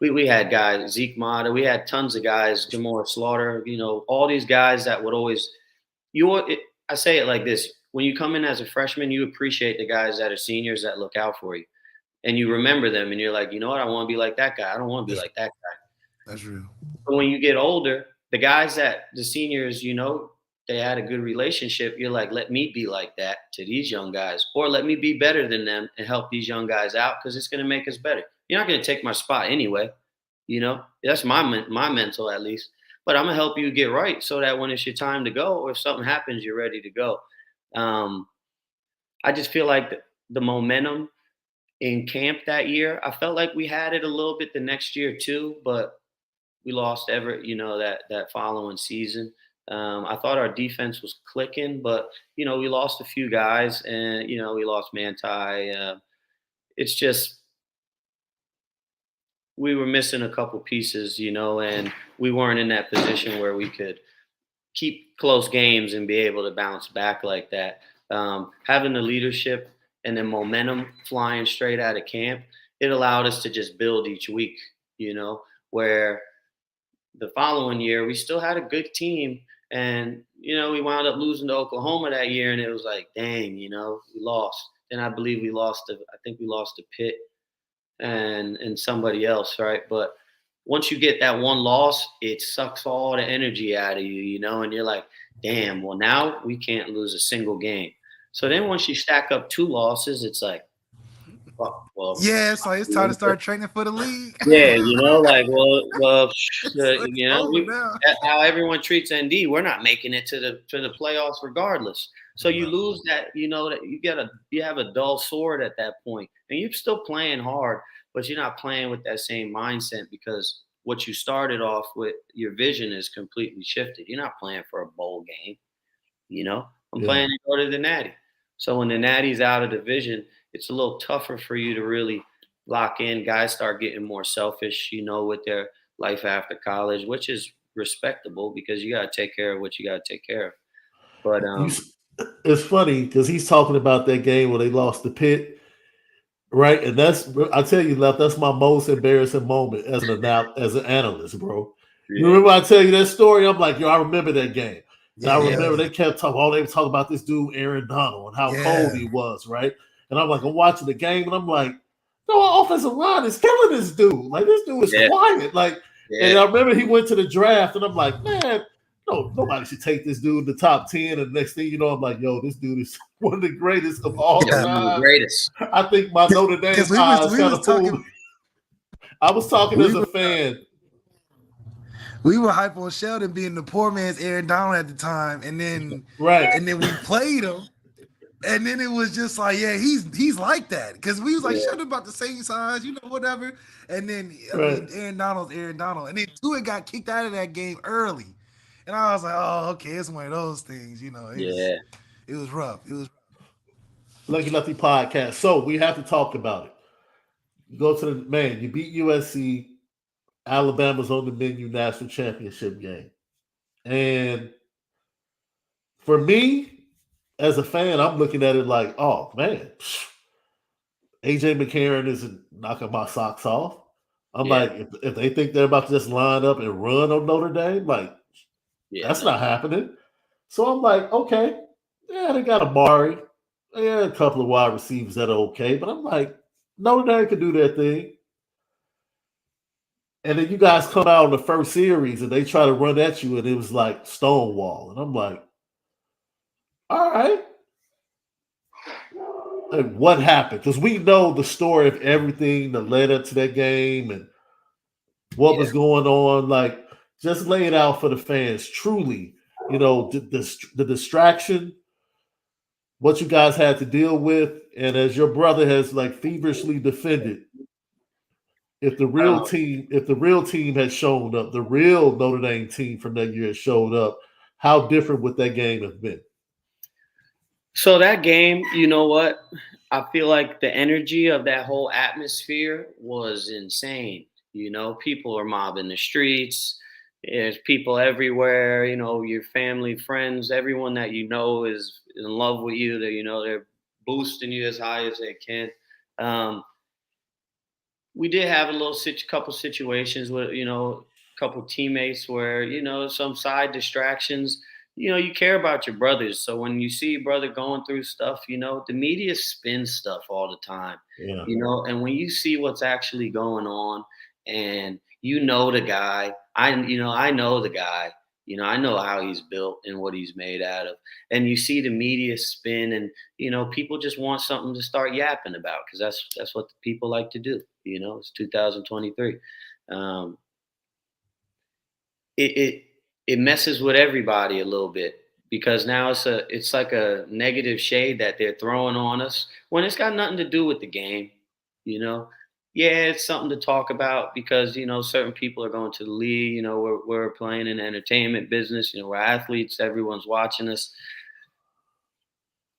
we had guys, Zeke Mata, we had tons of guys, Jamor Slaughter, all these guys that would always I say it like this: when you come in as a freshman, you appreciate the guys that are seniors that look out for you, and you remember them, and you're like, you know what, I want to be like that guy. I don't want to be like that guy. That's real. But when you get older, the guys that the seniors, they had a good relationship. You're like, let me be like that to these young guys, or let me be better than them and help these young guys out because it's going to make us better. You're not going to take my spot anyway. That's my mental at least. But I'm going to help you get right so that when it's your time to go or if something happens, you're ready to go. I just feel like the momentum in camp that year, I felt like we had it a little bit the next year too, but we lost Everett, that following season. I thought our defense was clicking, but, we lost a few guys and, we lost Manti. It's just we were missing a couple pieces, and we weren't in that position where we could keep close games and be able to bounce back like that. Having the leadership and the momentum flying straight out of camp, it allowed us to just build each week, where the following year we still had a good team. And, we wound up losing to Oklahoma that year, and it was like, dang, we lost. And I believe we lost to Pitt and somebody else, right? But once you get that one loss, it sucks all the energy out of you, and you're like, damn, well, now we can't lose a single game. So then once you stack up 2 losses, it's like, well, yeah, it's like it's time to start training for the league. Yeah, how everyone treats ND, we're not making it to the playoffs regardless. So you lose that, that you have a dull sword at that point, and you're still playing hard, but you're not playing with that same mindset because what you started off with, your vision is completely shifted. You're not playing for a bowl game, I'm playing to go to the Natty. So when the Natty's out of the vision, it's a little tougher for you to really lock in. Guys start getting more selfish, with their life after college, which is respectable because you got to take care of what you got to take care of. But it's funny because he's talking about that game where they lost to Pitt, right? And I tell you, Left, that's my most embarrassing moment as an analyst, bro. Yeah. You remember I tell you that story? I'm like, I remember that game. And I remember they kept talking. They were talking about this dude Aaron Donald and how cold he was, right? And I'm like, I'm watching the game, and I'm like, no, our offensive line is killing this dude. Like, this dude is quiet. Like, and I remember he went to the draft, and I'm like, man, no, nobody should take this dude in the top 10. And the next thing you know, I'm like, yo, this dude is one of the greatest of all time. Greatest. I think my Notre Dame eyes kind of fooled. I was talking as a fan. We were hype on Sheldon being the poor man's Aaron Donald at the time, and then we played him, and then it was just like, yeah, he's like that because we was like Sheldon about the same size, whatever. And then Aaron Donald's Aaron Donald, and then Tua got kicked out of that game early, and I was like, oh, okay, it's one of those things, It was rough. It was Lucky Lefty podcast. So we have to talk about it. You go to you beat USC. Alabama's on the menu national championship game. And for me, as a fan, I'm looking at it like, oh, man, A.J. McCarron isn't knocking my socks off. I'm like, if they think they're about to just line up and run on Notre Dame, that's not happening. So I'm like, okay, they got Amari. A couple of wide receivers that are okay. But I'm like, Notre Dame can do their thing. And then you guys come out in the first series and they try to run at you, and it was like Stonewall. And I'm like, all right. And what happened? Because we know the story of everything that led up to that game and what was going on. Like, just lay it out for the fans. Truly, the distraction, what you guys had to deal with, and as your brother has feverishly defended. If the real team had shown up, the real Notre Dame team from that year had showed up, how different would that game have been? So that game, you know what? I feel like the energy of that whole atmosphere was insane. People are mobbing the streets. There's people everywhere. Your family, friends, everyone that is in love with you. That, they're boosting you as high as they can. we did have a couple situations with, a couple teammates where, some side distractions. You care about your brothers. So when you see your brother going through stuff, the media spins stuff all the time, Yeah. and when you see what's actually going on and the guy, I know the guy, I know how he's built and what he's made out of. And you see the media spin and, people just want something to start yapping about because that's what the people like to do. It's 2023. It messes with everybody a little bit because now it's like a negative shade that they're throwing on us when it's got nothing to do with the game. you know yeah, it's something to talk about because certain people are going to the league. We're playing in the entertainment business. We're athletes, everyone's watching us.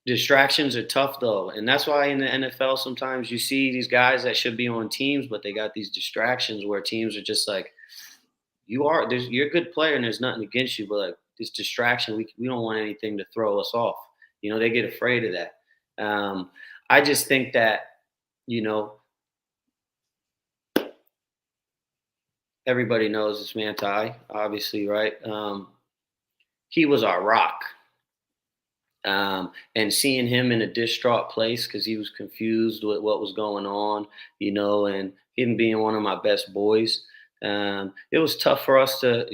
Distractions are tough though, and that's why in the NFL sometimes you see these guys that should be on teams but they got these distractions where teams are just like, you're a good player and there's nothing against you, but like this distraction, we don't want anything to throw us off. They get afraid of that. I just think that, everybody knows this man Ty, obviously, right? He was our rock. And seeing him in a distraught place because he was confused with what was going on, and him being one of my best boys. It was tough for us to,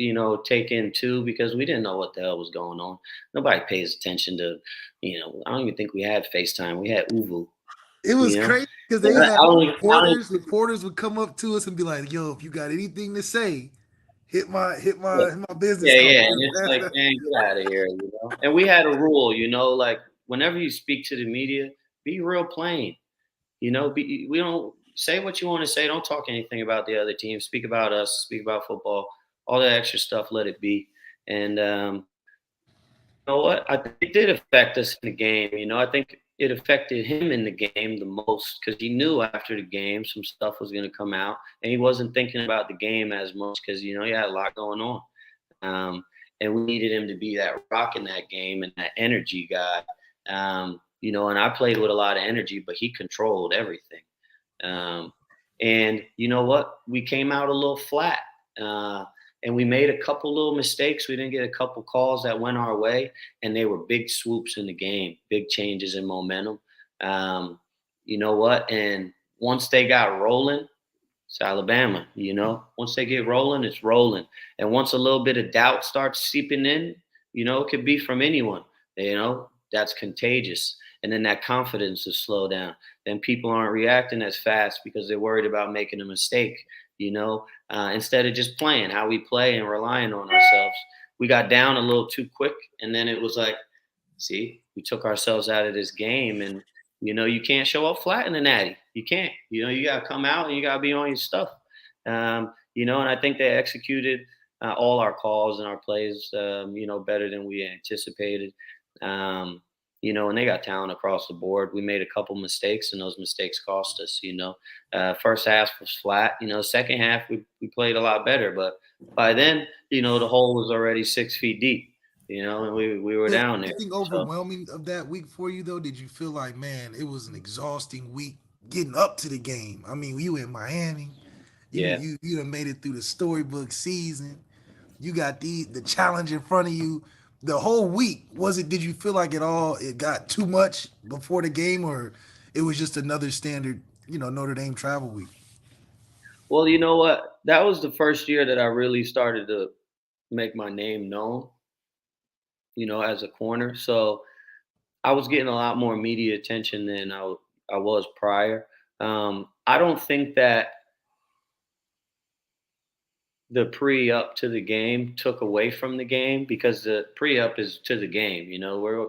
take in too because we didn't know what the hell was going on. Nobody pays attention to, I don't even think we had FaceTime. We had Uvu. It was crazy because they had reporters would come up to us and be like, "Yo, if you got anything to say, hit my business." Yeah. And it's like, man, get out of here, And we had a rule, like whenever you speak to the media, be real plain. We don't say what you want to say. Don't talk anything about the other team. Speak about us. Speak about football. All that extra stuff, let it be. And you know what? I think it did affect us in the game. I think it affected him in the game the most because he knew after the game some stuff was going to come out, and he wasn't thinking about the game as much because he had a lot going on. And we needed him to be that rock in that game and that energy guy. And I played with a lot of energy, but he controlled everything. And you know what? We came out a little flat. And we made a couple little mistakes. We didn't get a couple calls that went our way, and they were big swoops in the game, big changes in momentum. You know what? And once they got rolling, it's Alabama, Once they get rolling, it's rolling. And once a little bit of doubt starts seeping in, it could be from anyone, that's contagious. And then that confidence is slow down. Then people aren't reacting as fast because they're worried about making a mistake, instead of just playing how we play and relying on ourselves. We got down a little too quick. And then it was like, see, we took ourselves out of this game. And, you can't show up flat in the natty. You can't, you got to come out and you got to be on your stuff. And I think they executed all our calls and our plays, better than we anticipated. And they got talent across the board. We made a couple mistakes, and those mistakes cost us. First half was flat. Second half we played a lot better. But by then, the hole was already 6 feet deep. And we were down there. Anything overwhelming of that week for you though? Did you feel like, man, it was an exhausting week getting up to the game? I mean, you in Miami. You done made it through the storybook season. You got the challenge in front of you. The whole week, did you feel like it got too much before the game, or it was just another standard, Notre Dame travel week? Well, you know what? That was the first year that I really started to make my name known, as a corner. So I was getting a lot more media attention than I was prior. I don't think that the pre-up to the game took away from the game because the pre-up is to the game.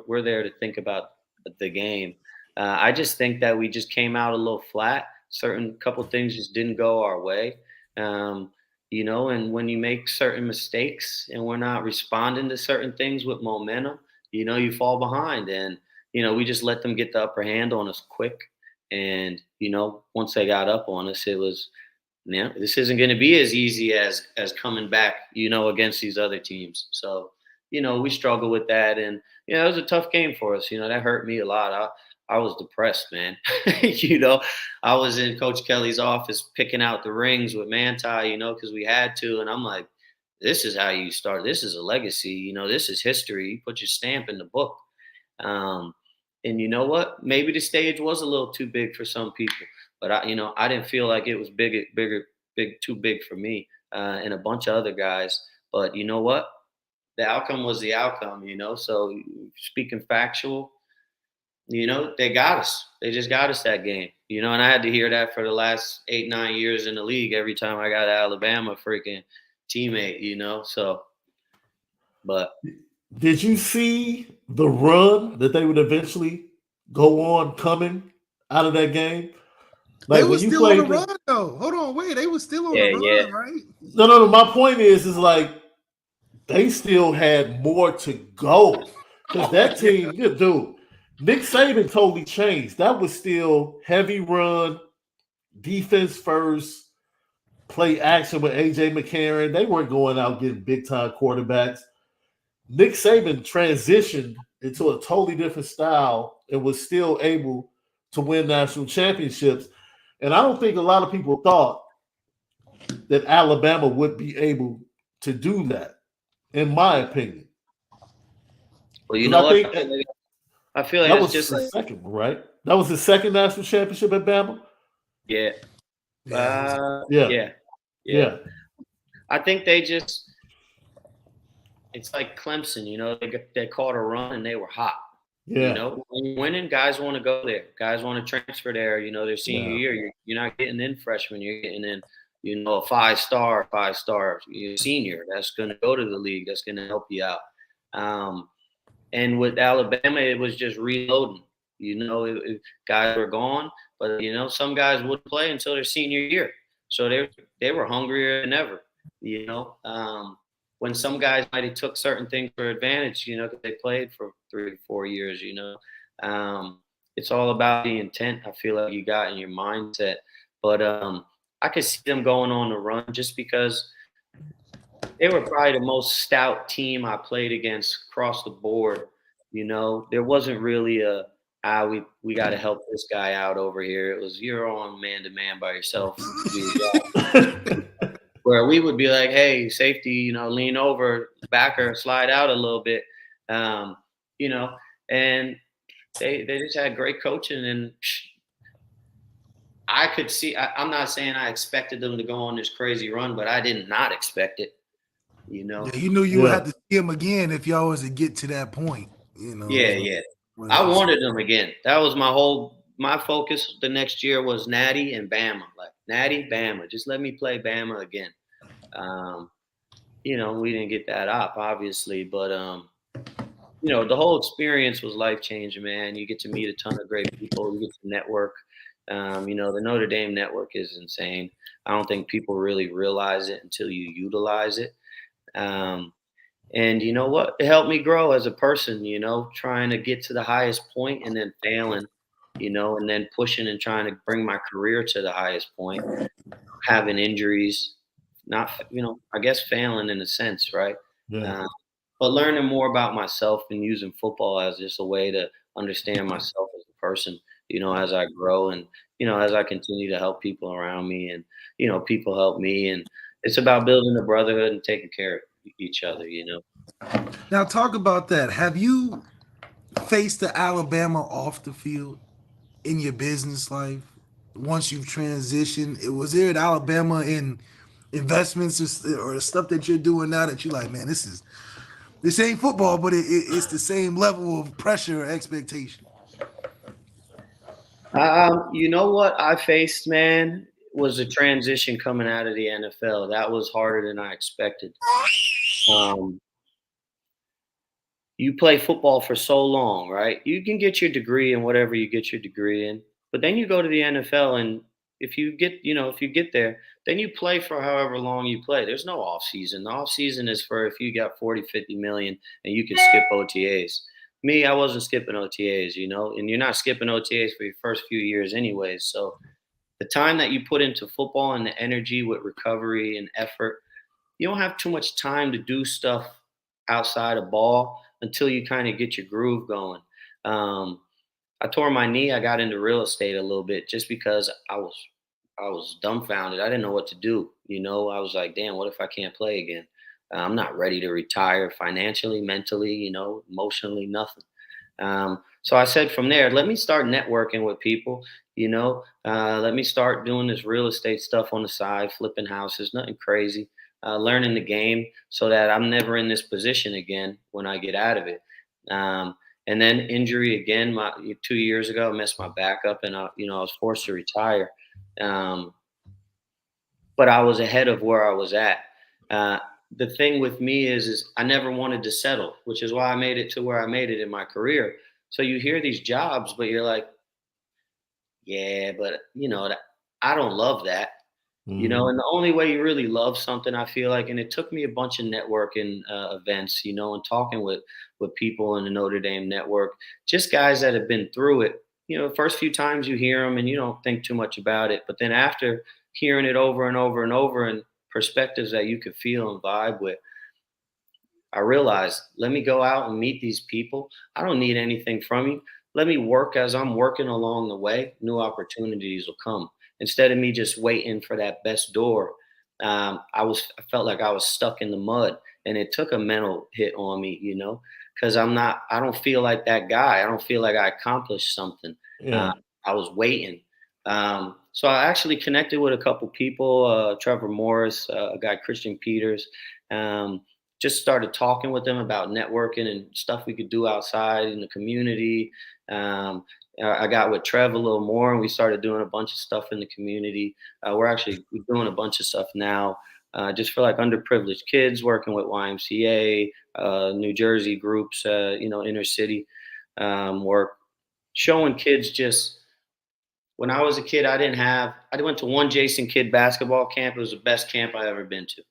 We're there to think about the game. I just think that we just came out a little flat. Certain couple things just didn't go our way. And when you make certain mistakes and we're not responding to certain things with momentum, you fall behind. And, we just let them get the upper hand on us quick. And, once they got up on us, it was, this isn't going to be as easy as coming back, against these other teams. So, we struggle with that. And, it was a tough game for us. That hurt me a lot. I was depressed, man. You know, I was in Coach Kelly's office picking out the rings with Manti, you know, because we had to. And I'm like, this is how you start. This is a legacy. You know, this is history. You put your stamp in the book. Um, and you know what? Maybe the stage was a little too big for some people, but I didn't feel like it was too big for me and a bunch of other guys. But you know what? The outcome was the outcome, you know. So speaking factual, you know, they got us. They just got us that game, you know. And I had to hear that for the last 8-9 years in the league. Every time I got Alabama, freaking teammate, you know. So, but did you see the run that they would eventually go on coming out of that game? They Like when was you still on the played run though. Hold on, wait. They was still on the yeah. run, right? no. My point is like they still had more to go because that team, yeah, dude, Nick Saban totally changed. That was still heavy run, defense first, play action with AJ McCarron. They weren't going out getting big time quarterbacks. Nick Saban transitioned into a totally different style and was still able to win national championships. And I don't think a lot of people thought that Alabama would be able to do that, in my opinion. Well, you Because know I what? think I feel like that it's was just the like, second one, right? That was the second national championship at Bama. yeah, Yeah. yeah. I think it's like Clemson, you know, they caught a run and they were hot. Yeah. You know, when you're winning, guys want to go there. Guys want to transfer there. You know, their senior year, you're not getting in freshman. You're getting in, you know, a five-star senior that's going to go to the league. That's going to help you out. And with Alabama, it was just reloading. You know, guys were gone, but you know, some guys wouldn't play until their senior year, so they were hungrier than ever. You know, when some guys might have took certain things for advantage, you know, because they played for 3 or 4 years. You know, it's all about the intent. I feel like you got in your mindset, but I could see them going on the run just because they were probably the most stout team I played against across the board. You know, there wasn't really we got to help this guy out over here. It was you're on man to man by yourself. Where we would be like, hey, safety, you know, lean over, backer, slide out a little bit, you know, and they just had great coaching. And I could see, I'm not saying I expected them to go on this crazy run, but I did not expect it. You know, you knew you would have to see him again if y'all was to get to that point. You know, yeah. I wanted them again. That was my focus. The next year was Natty and Bama, like Natty, Bama. Just let me play Bama again. You know, we didn't get that up, obviously, but you know, the whole experience was life changing, man. You get to meet a ton of great people. You get to network. You know, the Notre Dame network is insane. I don't think people really realize it until you utilize it. And you know what? It helped me grow as a person, you know, trying to get to the highest point and then failing, you know, and then pushing and trying to bring my career to the highest point, having injuries, not, you know, I guess failing in a sense, right? Yeah. But learning more about myself and using football as just a way to understand myself as a person, you know, as I grow and, you know, as I continue to help people around me and, you know, people help me. And it's about building a brotherhood and taking care of each other, you know. Now talk about that. Have you faced the Alabama off the field in your business life once you've transitioned? Was there an Alabama in investments or stuff that you're doing now that you're like, man, this ain't football, but it's the same level of pressure or expectation? You know what I faced, man, was a transition coming out of the NFL. That was harder than I expected. You play football for so long, right? You can get your degree in whatever you get your degree in, but then you go to the NFL and if you get there, then you play for however long you play. There's no off season. The off season is for if you got 40, 50 million and you can skip OTAs. Me, I wasn't skipping OTAs, you know, and you're not skipping OTAs for your first few years anyways. So the time that you put into football and the energy with recovery and effort, you don't have too much time to do stuff outside of ball until you kind of get your groove going. I tore my knee. I got into real estate a little bit just because I was dumbfounded. I didn't know what to do. You know, I was like, damn, what if I can't play again? I'm not ready to retire financially, mentally, you know, emotionally, nothing. So I said from there, let me start networking with people, you know, let me start doing this real estate stuff on the side, flipping houses, nothing crazy, learning the game so that I'm never in this position again when I get out of it. Um, and then injury again, 2 years ago, I messed my back up and, you know, I was forced to retire. Um, but I was ahead of where I was at. Uh, the thing with me is I never wanted to settle, which is why I made it to where I made it in my career. So you hear these jobs, but you're like, yeah, but you know, I don't love that, you know. Mhm. And the only way you really love something, I feel like, and it took me a bunch of networking events, you know, and talking with people in the Notre Dame network, just guys that have been through it. You know, the first few times you hear them and you don't think too much about it, but then after hearing it over and over and over, and perspectives that you could feel and vibe with, I realized, let me go out and meet these people. I don't need anything from you. Let me work as I'm working along the way. New opportunities will come. Instead of me just waiting for that best door, I felt like I was stuck in the mud, and it took a mental hit on me, you know, because I don't feel like that guy. I don't feel like I accomplished something. Uh, Yeah. I was waiting. So I actually connected with a couple people, Trevor Morris, a guy, Christian Peters. Um, just started talking with them about networking and stuff we could do outside in the community. Um, I got with Trev a little more, and we started doing a bunch of stuff in the community. We're doing a bunch of stuff now, just for like underprivileged kids, working with YMCA, New Jersey groups, you know, inner city work, showing kids just. When I was a kid, I went to one Jason Kidd basketball camp. It was the best camp I ever been to,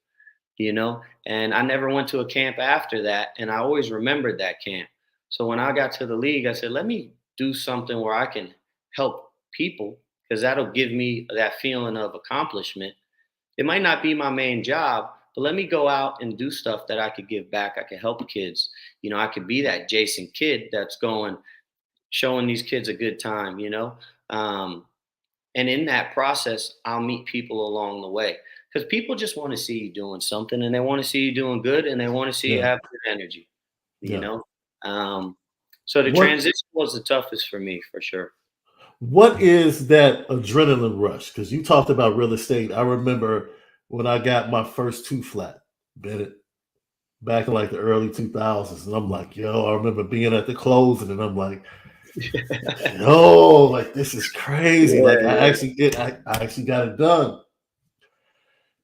you know, and I never went to a camp after that. And I always remembered that camp. So when I got to the league, I said, let me do something where I can help people, because that'll give me that feeling of accomplishment. It might not be my main job, but let me go out and do stuff that I could give back. I could help kids. You know, I could be that Jason Kidd that's going, showing these kids a good time, you know? Um, and in that process, I'll meet people along the way, because people just want to see you doing something, and they want to see you doing good, and they want to see you Yeah. have good energy, you Yeah. know? Um, so the What transition was the toughest for me, for sure. what is that adrenaline rush? Because you talked about real estate. I remember when I got my first two flat, Bennett, back in like the early 2000s. And I'm like, yo, I remember being at the closing and I'm like, yo, like this is crazy. Like Yeah, yeah, I actually got it done.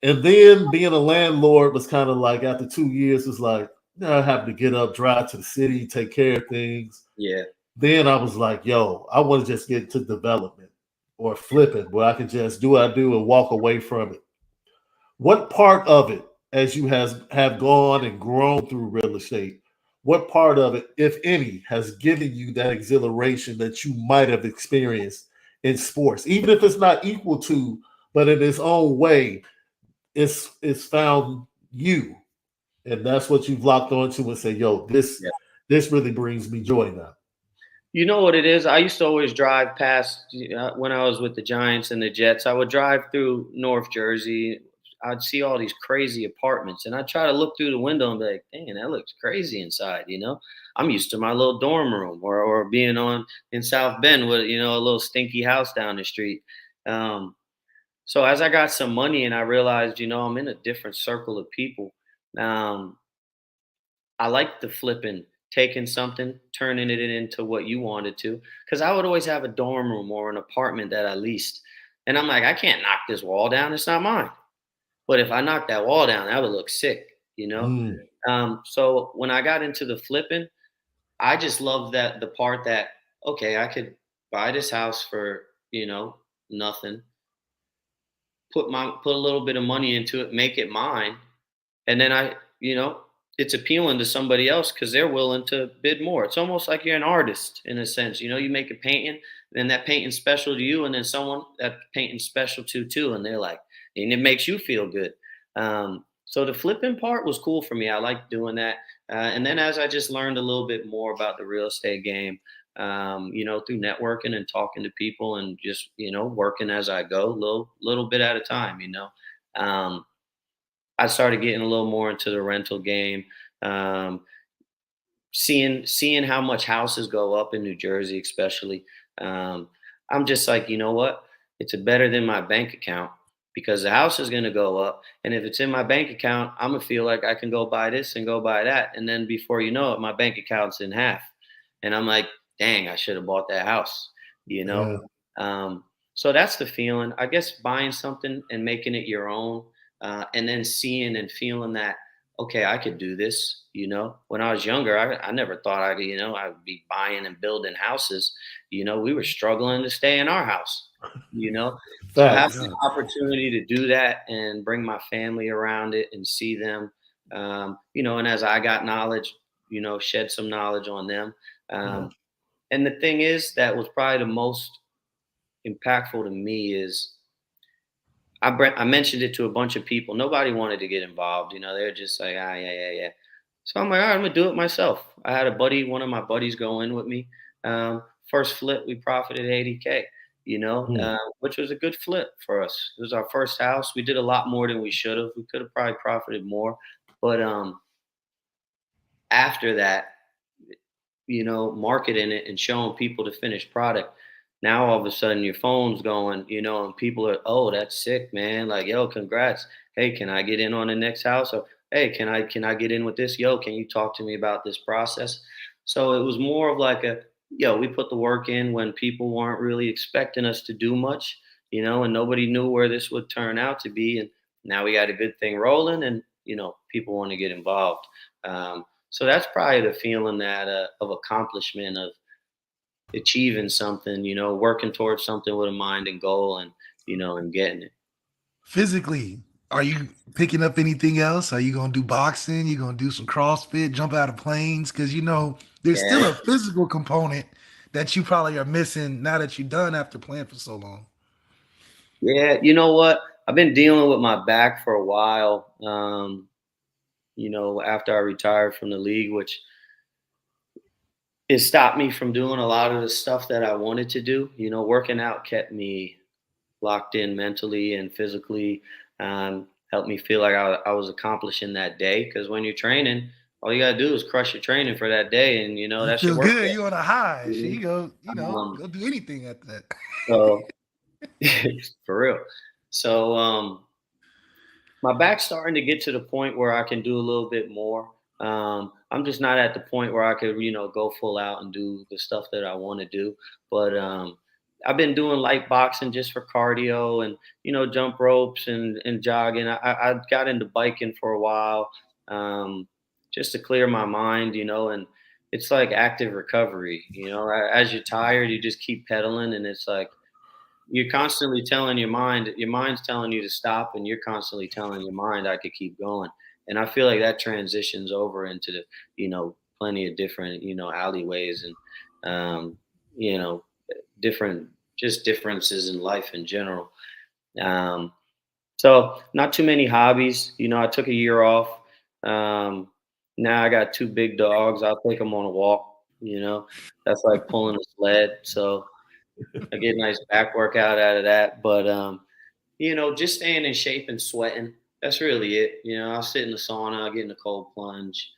And then being a landlord was kind of like after 2 years, was like, you know, I have to get up, drive to the city, take care of things. yeah. Then I was like, yo, I want to just get to development or flipping where I can just do what I do and walk away from it. What part of it, as you have gone and grown through real estate, what part of it, if any, has given you that exhilaration that you might have experienced in sports, even if it's not equal to, but in its own way, it's found you, and that's what you've locked onto and say, yo, this really brings me joy now. You know what it is? I used to always drive past, when I was with the Giants and the Jets. I would drive through North Jersey. I'd see all these crazy apartments, and I'd try to look through the window and be like, "Dang, that looks crazy inside." You know, I'm used to my little dorm room, or being on in South Bend with, you know, a little stinky house down the street. Um, so as I got some money and I realized, you know, I'm in a different circle of people. Um, I like the flipping, taking something, turning it into what you wanted to. Because I would always have a dorm room or an apartment that I leased. And I'm like, I can't knock this wall down. It's not mine. But if I knocked that wall down, that would look sick, you know? Mm, So when I got into the flipping, I just love that the part that, okay, I could buy this house for, you know, nothing, put a little bit of money into it, make it mine, and then you know, it's appealing to somebody else because they're willing to bid more. It's almost like you're an artist in a sense. You know, you make a painting, and that painting's special to you, and then someone that painting's special to too, and they're like, and it makes you feel good. So the flipping part was cool for me. I liked doing that. And then as I just learned a little bit more about the real estate game, through networking and talking to people and just, working as I go, little bit at a time, I started getting a little more into the rental game, seeing how much houses go up in New Jersey, especially. I'm just like, you know what? It's better than my bank account because the house is going to go up. And if it's in my bank account, I'm going to feel like I can go buy this and go buy that. And then before you know it, my bank account's in half. And I'm like, dang, I should have bought that house, Yeah. So that's the feeling. I guess buying something and making it your own, and then seeing and feeling that, okay, I could do this. When I was younger, I never thought I'd be buying and building houses. We were struggling to stay in our house, So Facts. having the opportunity to do that and bring my family around it and see them, and as I got knowledge, shed some knowledge on them. And the thing is, that was probably the most impactful to me is I mentioned it to a bunch of people. Nobody wanted to get involved. They're just like, yeah. So I'm like, all right, I'm gonna do it myself. I had one of my buddies go in with me. First flip, we profited $80K, which was a good flip for us. It was our first house. We did a lot more than we should have. We could have probably profited more. But after that, marketing it and showing people the finished product. Now all of a sudden your phone's going, and people are, oh, that's sick, man. Like, yo, congrats. Hey, can I get in on the next house? Or hey, can I get in with this? Yo, can you talk to me about this process? So it was more of like we put the work in when people weren't really expecting us to do much, and nobody knew where this would turn out to be. And now we got a good thing rolling and, people want to get involved. So that's probably the feeling that of accomplishment of achieving something, working towards something with a mind and goal and, and getting it. Physically, are you picking up anything else? Are you going to do boxing? You going to do some CrossFit, jump out of planes? Because, there's still a physical component that you probably are missing now that you're done after playing for so long. Yeah. You know what? I've been dealing with my back for a while. After I retired from the league, which it stopped me from doing a lot of the stuff that I wanted to do. Working out kept me locked in mentally and physically, helped me feel like I was accomplishing that day. Because when you're training, all you got to do is crush your training for that day. And, that's your work. Good. You're on a high. Mm-hmm. So you go, go do anything at that. So, for real. So, my back's starting to get to the point where I can do a little bit more. I'm just not at the point where I could, go full out and do the stuff that I want to do. But I've been doing light boxing just for cardio and, jump ropes and jogging. I got into biking for a while just to clear my mind, and it's like active recovery. As you're tired, you just keep pedaling and it's like, you're constantly telling your mind's telling you to stop, and you're constantly telling your mind I could keep going. And I feel like that transitions over into the, plenty of different, alleyways and, different, just differences in life in general. So not too many hobbies. I took a year off. Now I got 2 big dogs. I'll take them on a walk. That's like pulling a sled. So I get a nice back workout out of that. But, just staying in shape and sweating, that's really it. I'll sit in the sauna, I'll get in a cold plunge,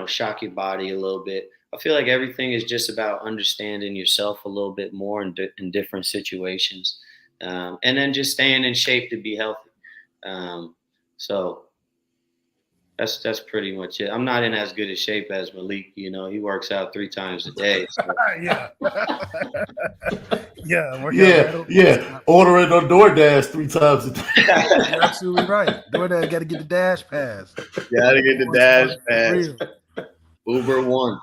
shock your body a little bit. I feel like everything is just about understanding yourself a little bit more in different situations. And then just staying in shape to be healthy. So that's pretty much it. I'm not in as good a shape as Malik. He works out 3 times a day. So. Yeah. Yeah. Ordering on DoorDash 3 times a day. You're absolutely right. DoorDash got to get the dash pass. Got to get the dash pass. Uber One.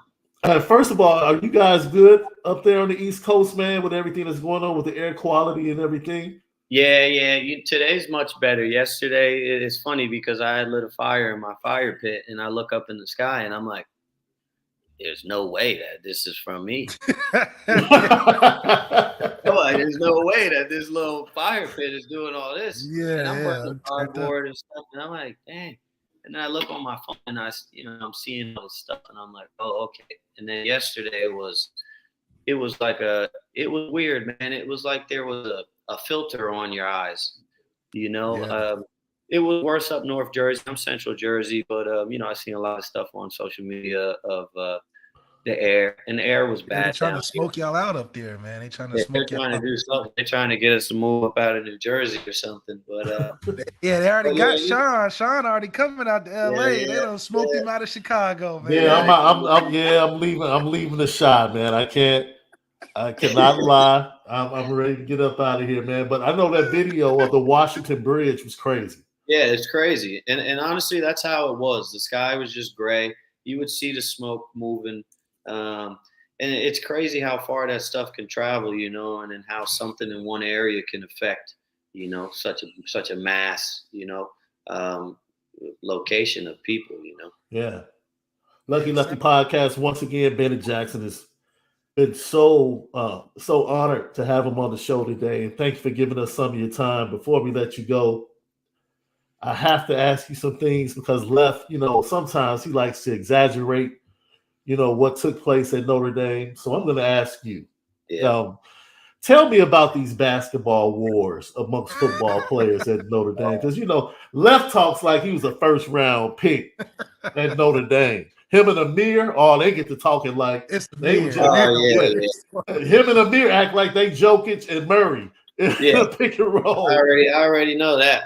First of all, are you guys good up there on the East Coast, man, with everything that's going on with the air quality and everything? Yeah. Today's much better. Yesterday, it's funny because I had lit a fire in my fire pit, and I look up in the sky, and I'm like, there's no way that this is from me. There's no way that this little fire pit is doing all this. Yeah, and I'm putting the cardboard and stuff, and I'm like, dang. And then I look on my phone and I'm seeing all this stuff and I'm like, oh, okay. And then yesterday it was weird, man. It was like there was a filter on your eyes, Yeah. It was worse up North Jersey. I'm Central Jersey, but I seen a lot of stuff on social media of the air, and the air was They're bad trying down to here. smoke y'all out up there, man. They trying to Yeah, they're smoke y'all trying to out. do something. They're trying to get us to move up out of New Jersey or something. But Yeah, they already but got yeah, Shaun. Shaun already coming out to LA. They yeah, done smoked him out of Chicago, man. Yeah, yeah. I'm leaving. I'm leaving the shot, man. I cannot lie. I'm ready to get up out of here, man. But I know that video of the Washington Bridge was crazy. Yeah, it's crazy. And honestly, that's how it was. The sky was just gray. You would see the smoke moving. And it's crazy how far that stuff can travel, and then how something in one area can affect, such a mass, location of people. Yeah. Lucky Lefty podcast once again. Bennett Jackson has been so honored to have him on the show today, and thanks for giving us some of your time. Before we let you go, I have to ask you some things because sometimes he likes to exaggerate, what took place at Notre Dame. So I'm going to ask you, Yeah. tell me about these basketball wars amongst football players at Notre Dame. Because, Left talks like he was a first round pick at Notre Dame. Him and Amir, they get to talking like It's they Amir. were just, him and Amir act like they Jokic and Murray in a pick and roll. I already know that.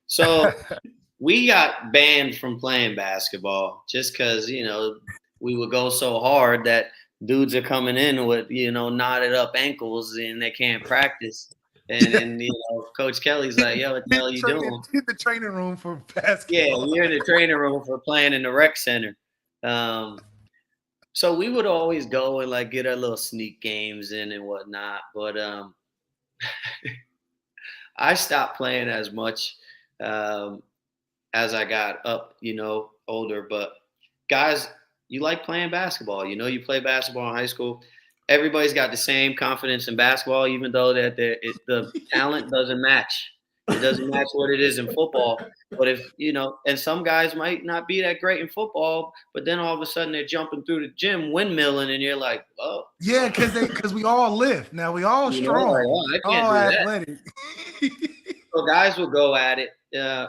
So we got banned from playing basketball just because, we would go so hard that dudes are coming in with, knotted up ankles and they can't practice. And Coach Kelly's like, yo, what the hell are you doing? In the training room for basketball. Yeah, we're in the training room for playing in the rec center. So we would always go and like get our little sneak games in and whatnot. But I stopped playing as much as I got up, older. But guys, you like playing basketball. You play basketball in high school. Everybody's got the same confidence in basketball, even though that the talent doesn't match. It doesn't match what it is in football. But if, and some guys might not be that great in football, but then all of a sudden they're jumping through the gym, windmilling, and you're like, oh. Yeah, because we all lift. Now we all strong. Like, oh, I can't all do athletic. So guys would go at it.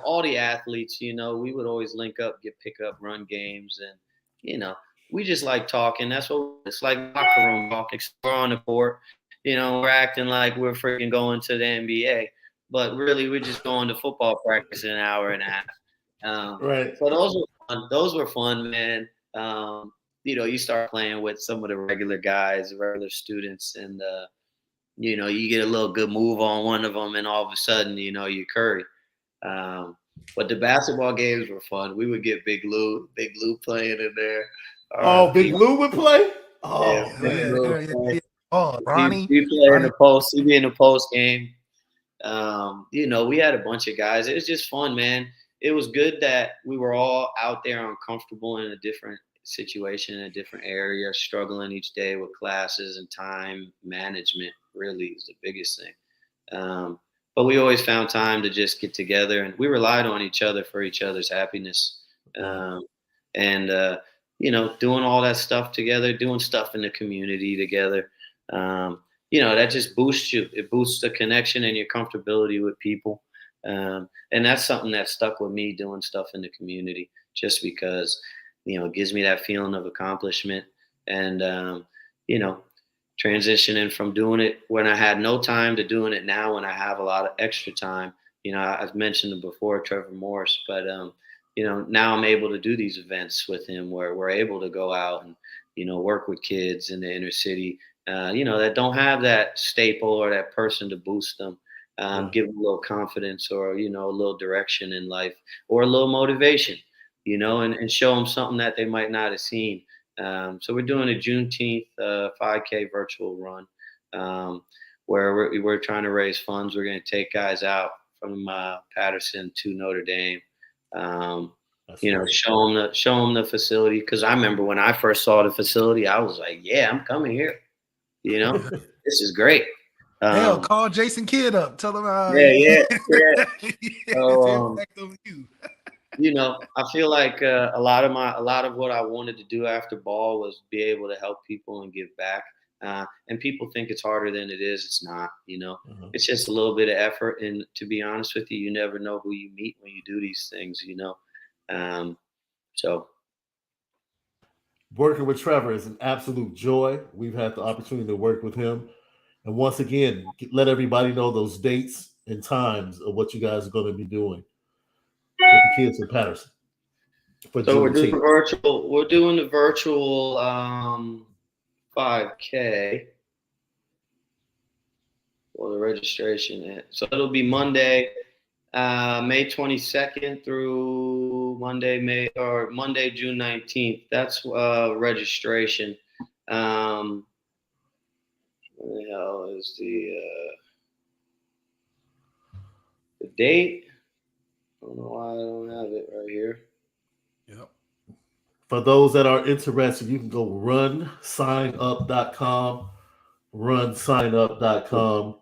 All the athletes, we would always link up, get pickup run games, and we just like talking. That's what it's like, locker room talking. We're on the court, we're acting like we're freaking going to the NBA, but really we're just going to football practice in an hour and a half. Right. So those were fun, man. You start playing with some of the regular guys, regular students, and you get a little good move on one of them, and all of a sudden, you Curry. But the basketball games were fun. We would get Big Lou playing in there. Big Lou would play? Oh, yeah, Big Lou. Yeah. Oh, Ronnie. He play in the post. He'd be in the post game. We had a bunch of guys. It was just fun, man. It was good that we were all out there uncomfortable in a different situation, in a different area, struggling each day with classes and time management. Really is the biggest thing. But we always found time to just get together, and we relied on each other for each other's happiness. Doing all that stuff together, doing stuff in the community together. That just boosts you. It boosts the connection and your comfortability with people. And that's something that stuck with me, doing stuff in the community, just because, it gives me that feeling of accomplishment. And, transitioning from doing it when I had no time to doing it now when I have a lot of extra time. I've mentioned it before, Trevor Morris, but, now I'm able to do these events with him where we're able to go out and, work with kids in the inner city, that don't have that staple or that person to boost them, give them a little confidence or, a little direction in life or a little motivation, and show them something that they might not have seen. So we're doing a Juneteenth 5K virtual run where we're trying to raise funds. We're going to take guys out from Patterson to Notre Dame, show them the facility. Because I remember when I first saw the facility, I was like, yeah, I'm coming here. This is great. Hell, call Jason Kidd up. Tell him. Yeah. So, I feel like a lot of what I wanted to do after ball was be able to help people and give back. And people think it's harder than it is. It's not. It's just a little bit of effort. And to be honest with you, you never know who you meet when you do these things. So Working with Trevor is an absolute joy. We've had the opportunity to work with him. And once again, let everybody know those dates and times of what you guys are going to be doing with the kids in Patterson for So we're doing Juneteenth. virtual. We're doing the virtual 5K for the registration. So it'll be Monday, May 22nd through Monday, June 19th. That's registration. What the hell is the date? I don't know why I don't have it right here. Yep. For those that are interested, you can go runsignup.com, runsignup.com.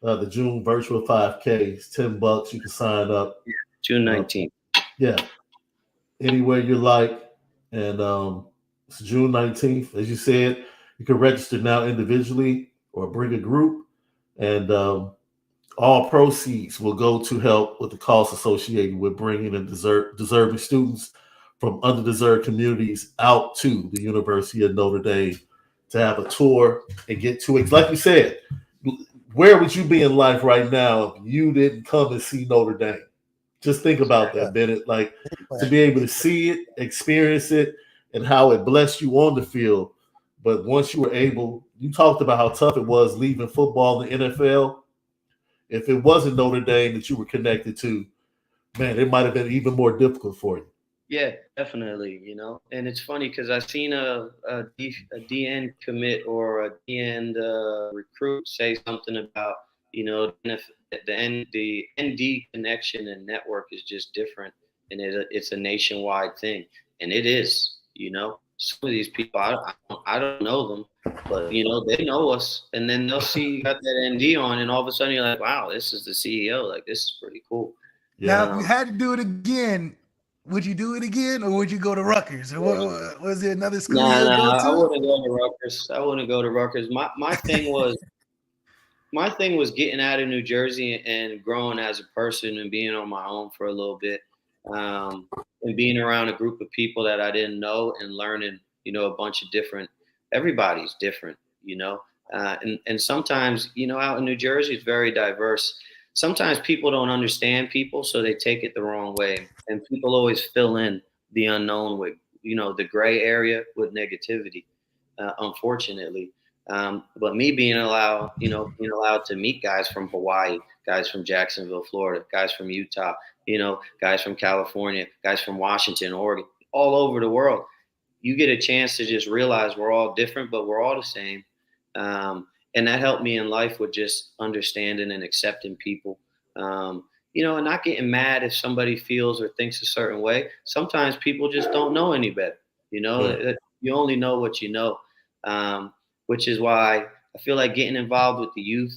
The June virtual 5K is $10. You can sign up. June 19th. Yeah. Anywhere you like. And it's June 19th. As you said, you can register now individually or bring a group. And all proceeds will go to help with the costs associated with bringing in deserving students from underdeserved communities out to the University of Notre Dame to have a tour and get to it. Like you said, where would you be in life right now if you didn't come and see Notre Dame? Just think about that, Bennett. Like, to be able to see it, experience it, and how it blessed you on the field. But once you were able, you talked about how tough it was leaving football in the NFL. If it wasn't Notre Dame that you were connected to, man, it might have been even more difficult for you. Yeah, definitely. And it's funny because I've seen a DN commit or a DN recruit say something about, the ND connection and network is just different, and it's a nationwide thing, and it is. Some of these people I don't know them, but they know us, and then they'll see you got that ND on, and all of a sudden you're like, wow, this is the CEO. Like, this is pretty cool. Yeah. Now, if you had to do it again, would you do it again, or would you go to Rutgers? Or was there another school you'd go to? I wouldn't go to Rutgers. My thing was getting out of New Jersey and growing as a person and being on my own for a little bit, and being around a group of people that I didn't know and learning, a bunch of different. Everybody's different, and sometimes, out in New Jersey, it's very diverse. Sometimes people don't understand people, so they take it the wrong way. And people always fill in the unknown with, the gray area with negativity, unfortunately. But me being allowed to meet guys from Hawaii, guys from Jacksonville, Florida, guys from Utah, guys from California, guys from Washington, Oregon, all over the world, you get a chance to just realize we're all different, but we're all the same. And that helped me in life with just understanding and accepting people, and not getting mad if somebody feels or thinks a certain way. Sometimes people just don't know any better. Right. You only know what you know, which is why I feel like getting involved with the youth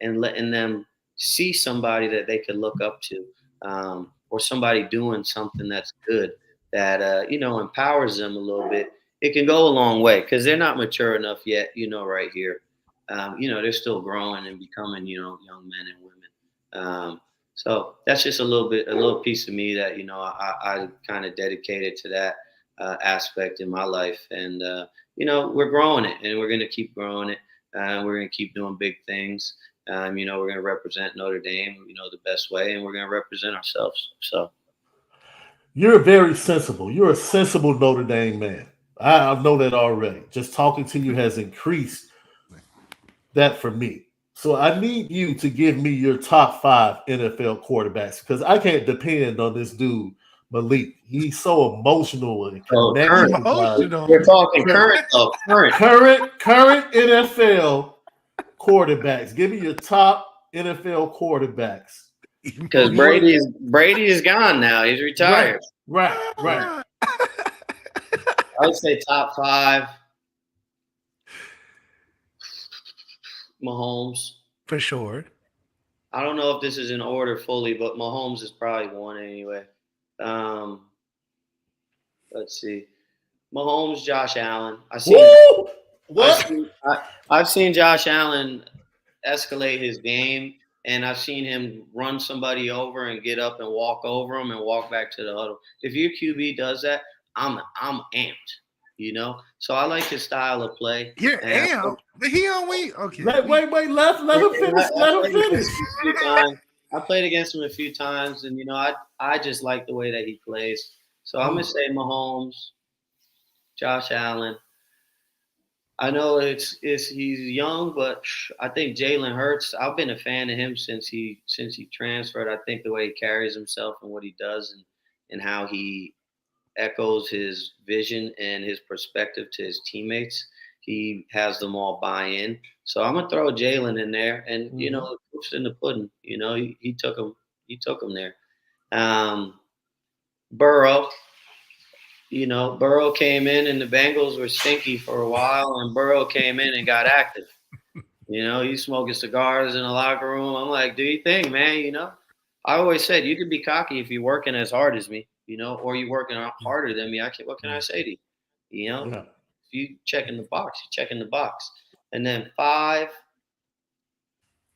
and letting them see somebody that they could look up to, or somebody doing something that's good, that, empowers them a little bit. It can go a long way because they're not mature enough yet, right here. They're still growing and becoming, young men and women. So that's just a little piece of me that, I kind of dedicated to that aspect in my life. And, we're growing it, and we're going to keep growing it. We're going to keep doing big things. We're going to represent Notre Dame, the best way, and we're going to represent ourselves. So You're very sensible. You're a sensible Notre Dame man. I know that already. Just talking to you has increased that for me. So I need you to give me your top 5 NFL quarterbacks, because I can't depend on this dude, Malik. He's so emotional and connected. Emotional. We're talking current though. Current NFL quarterbacks. Give me your top NFL quarterbacks. Because Brady is gone now. He's retired. Right. I would say top 5. Mahomes. For sure. I don't know if this is in order fully, but Mahomes is probably 1 anyway. Let's see. Mahomes, Josh Allen. Woo! What? I've seen Josh Allen escalate his game, and I've seen him run somebody over and get up and walk over him and walk back to the huddle. If your QB does that, I'm amped. You know, so I like his style of play. You're amped, but he on wait. Okay, Wait, let him finish. Let him finish. I played against him a few times, and I just like the way that he plays. So I'm gonna say Mahomes, Josh Allen. I know he's young, but I think Jalen Hurts. I've been a fan of him since he transferred. I think the way he carries himself and what he does and how he echoes his vision and his perspective to his teammates. He has them all buy in. So I'm gonna throw Jalen in there, and proof's in the pudding. He took him there. Burrow. Burrow came in and the Bengals were stinky for a while, and Burrow came in and got active. He's smoking cigars in the locker room. I'm like, do you think, man? I always said you could be cocky if you're working as hard as me, or you're working harder than me. What can I say to you? Yeah. If you checking the box, you checking the box. And then 5,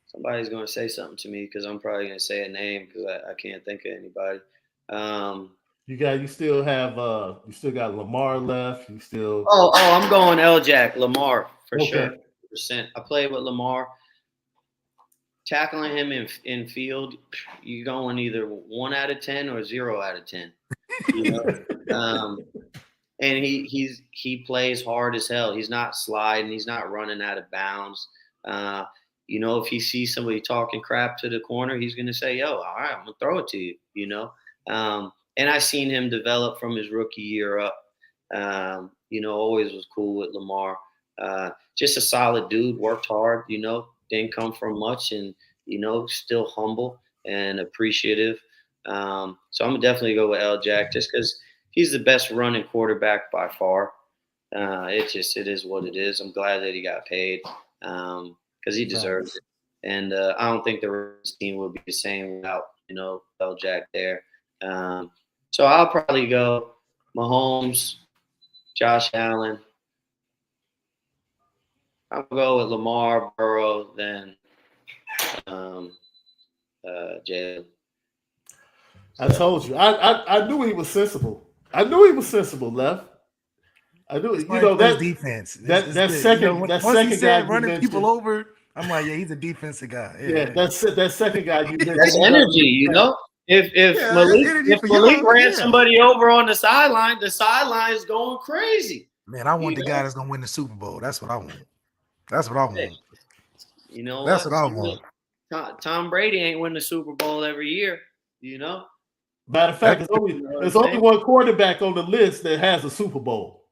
somebody's going to say something to me because I'm probably going to say a name because I can't think of anybody. You still got Lamar left. You still. I'm going L-Jack, Lamar for Okay. sure. I played with Lamar. Tackling him in field, you're going either 1 out of 10 or 0 out of 10. And he plays hard as hell. He's not sliding. He's not running out of bounds. If he sees somebody talking crap to the corner, he's going to say, yo, all right, I'm going to throw it to you, And I seen him develop from his rookie year up. Always was cool with Lamar. Just a solid dude, worked hard, didn't come from much and, still humble and appreciative. So I'm going to definitely go with L-Jack just because he's the best running quarterback by far. It is what it is. I'm glad that he got paid because he deserves it. And I don't think the Rams team would be the same without, L-Jack there. So I'll probably go Mahomes, Josh Allen. I'll go with Lamar, Burrow, then Jalen. I told you. I knew he was sensible. I knew he was sensible, Left. I knew that defense. That second guy running people over. I'm like, yeah, he's a defensive guy. Yeah, that second guy you mentioned. That's energy, If Malik ran somebody over on the sideline is going crazy. Man, I want the guy that's gonna win the Super Bowl. That's what I want. That's what I want. That's what I want. Tom Brady ain't win the Super Bowl every year. Matter of fact, there's only one quarterback on the list that has a Super Bowl.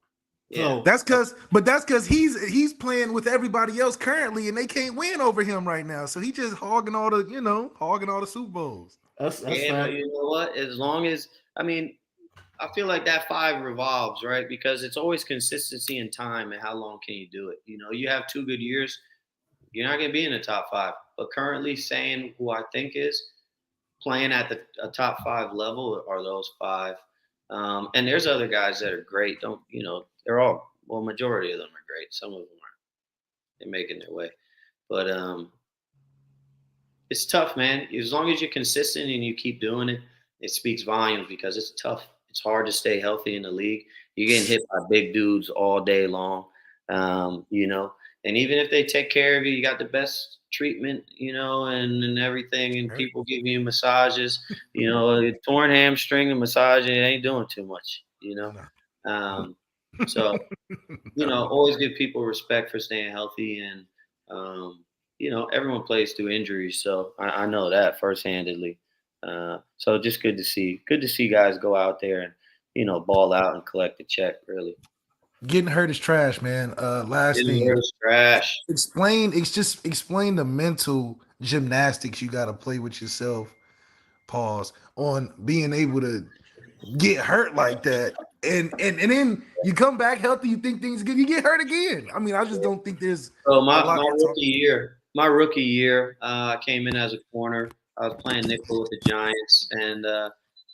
Yeah, that's because he's playing with everybody else currently, and they can't win over him right now. So he just hogging all the Super Bowls. That's right. You know what? As long as I feel like that 5 revolves, right? Because it's always consistency in time and how long can you do it. You have 2 good years, you're not gonna be in the top 5. But currently, saying who I think is playing at a top 5 level are those 5. And there's other guys that are great. They're all, majority of them are great. Some of them aren't. They're making their way. But it's tough, man. As long as you're consistent and you keep doing it, it speaks volumes because it's tough. It's hard to stay healthy in the league. You're getting hit by big dudes all day long, And even if they take care of you, you got the best treatment, and everything, and people give you massages, a torn hamstring and massage, it ain't doing too much, So, always give people respect for staying healthy, and everyone plays through injuries, so I know that first-handedly. So just good to see guys go out there and ball out and collect the check. Really, getting hurt is trash, man. Last thing, is trash. Explain the mental gymnastics you got to play with yourself. Pause on being able to get hurt like that, and then you come back healthy. You think things good, you get hurt again. I just don't think there's. My rookie year, I came in as a corner. I was playing nickel with the Giants, and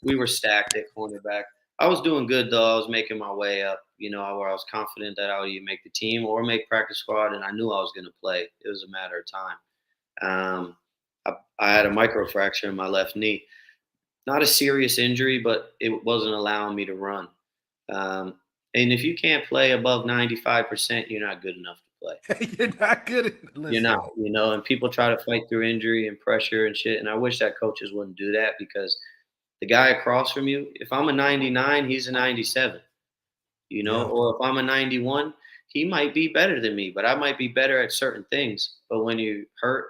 we were stacked at cornerback. I was doing good though. I was making my way up, where I was confident that I would either make the team or make practice squad, and I knew I was going to play. It was a matter of time. I had a microfracture in my left knee. Not a serious injury, but it wasn't allowing me to run. And if you can't play above 95%, you're not good enough to play. You're not good at You're not, and people try to fight through injury and pressure and shit. And I wish that coaches wouldn't do that, because the guy across from you, if I'm a 99, he's a 97, or if I'm a 91, he might be better than me, but I might be better at certain things. But when you hurt,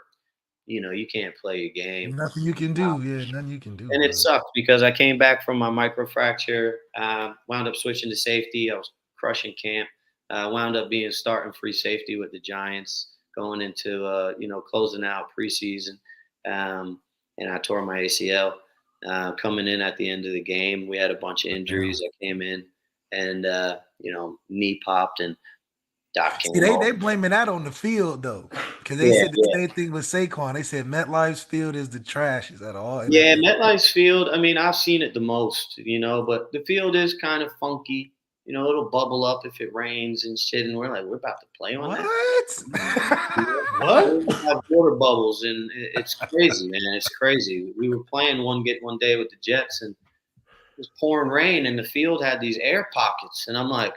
you can't play your game. Nothing you can do. Yeah, nothing you can do. And it sucked because I came back from my microfracture, wound up switching to safety. I was crushing camp. Wound up being starting free safety with the Giants, going into closing out preseason, and I tore my ACL. Coming in at the end of the game, we had a bunch of injuries that came in, and knee popped, and Doc came. See, they blaming that on the field though, because they said the same thing with Saquon. They said MetLife's field is the trash. Is that all? Yeah, MetLife's field. I mean, I've seen it the most, but the field is kind of funky. It'll bubble up if it rains and shit, and we're like, we're about to play on that. What? We have water bubbles, and it's crazy, man. It's crazy. We were playing one day with the Jets, and it was pouring rain, and the field had these air pockets, and I'm like,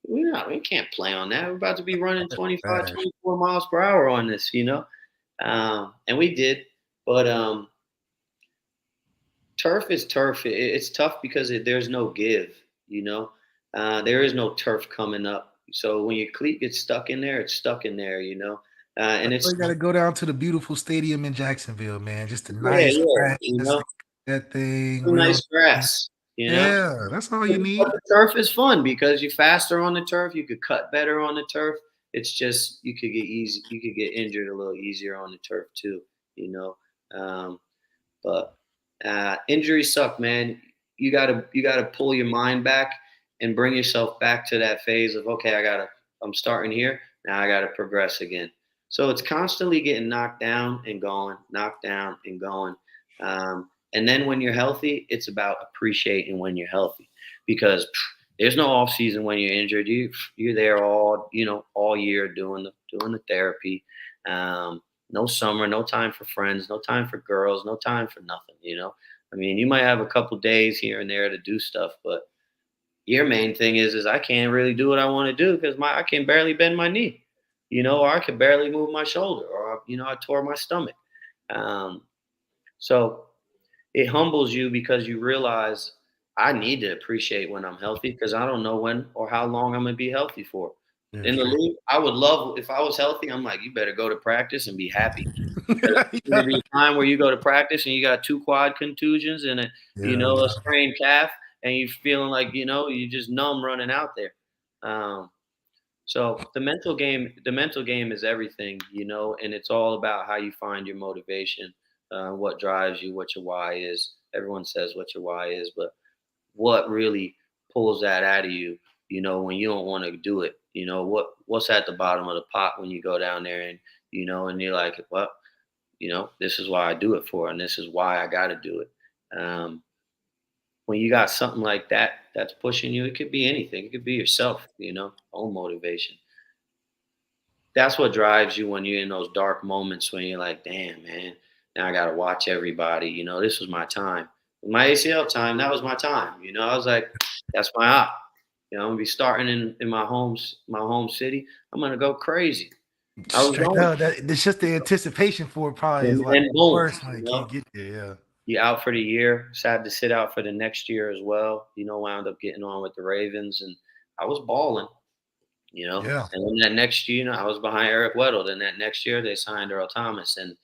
we can't play on that. We're about to be running 25, 24 miles per hour on this, and we did, but turf is turf. It's tough because there's no give. There is no turf coming up. So when your cleat gets stuck in there, it's stuck in there, and it's you got to go down to the beautiful stadium in Jacksonville, man. Just a nice grass, that thing. Nice grass, Yeah, that's all you need. But the turf is fun because you're faster on the turf. You could cut better on the turf. It's just you could get injured a little easier on the turf too, but injuries suck, man. You gotta pull your mind back and bring yourself back to that phase of, okay, I'm starting here. Now I gotta progress again. So it's constantly getting knocked down and going, knocked down and going. And then when you're healthy, it's about appreciating when you're healthy, because there's no off season when you're injured. You're there all year doing the therapy. No summer, no time for friends, no time for girls, no time for nothing. I mean, you might have a couple days here and there to do stuff, but your main thing is I can't really do what I want to do because I can barely bend my knee, or I can barely move my shoulder, or I tore my stomach. So it humbles you because you realize I need to appreciate when I'm healthy, because I don't know when or how long I'm going to be healthy for. In the league, I would love, if I was healthy, I'm like, you better go to practice and be happy. There'll be a time where you go to practice and you got 2 quad contusions and a sprained calf, and you're feeling like, you just numb running out there. So the mental game is everything, and it's all about how you find your motivation, what drives you, what your why is. Everyone says what your why is, but what really pulls that out of you, when you don't want to do it. What's at the bottom of the pot when you go down there and, and you're like, well, this is why I do it for, and this is why I got to do it. When you got something like that that's pushing you, it could be anything. It could be yourself, own motivation. That's what drives you when you're in those dark moments when you're like, damn, man, now I got to watch everybody. This was my time. My ACL time, that was my time. I was like, that's my op. I'm gonna be starting in my home city. I'm gonna go crazy. It's just the anticipation for it probably is like worse when you can't get there. Yeah. You out for the year. Sad to sit out for the next year as well. Wound up getting on with the Ravens, and I was balling. Yeah. And then that next year, I was behind Eric Weddle. Then that next year, they signed Earl Thomas, and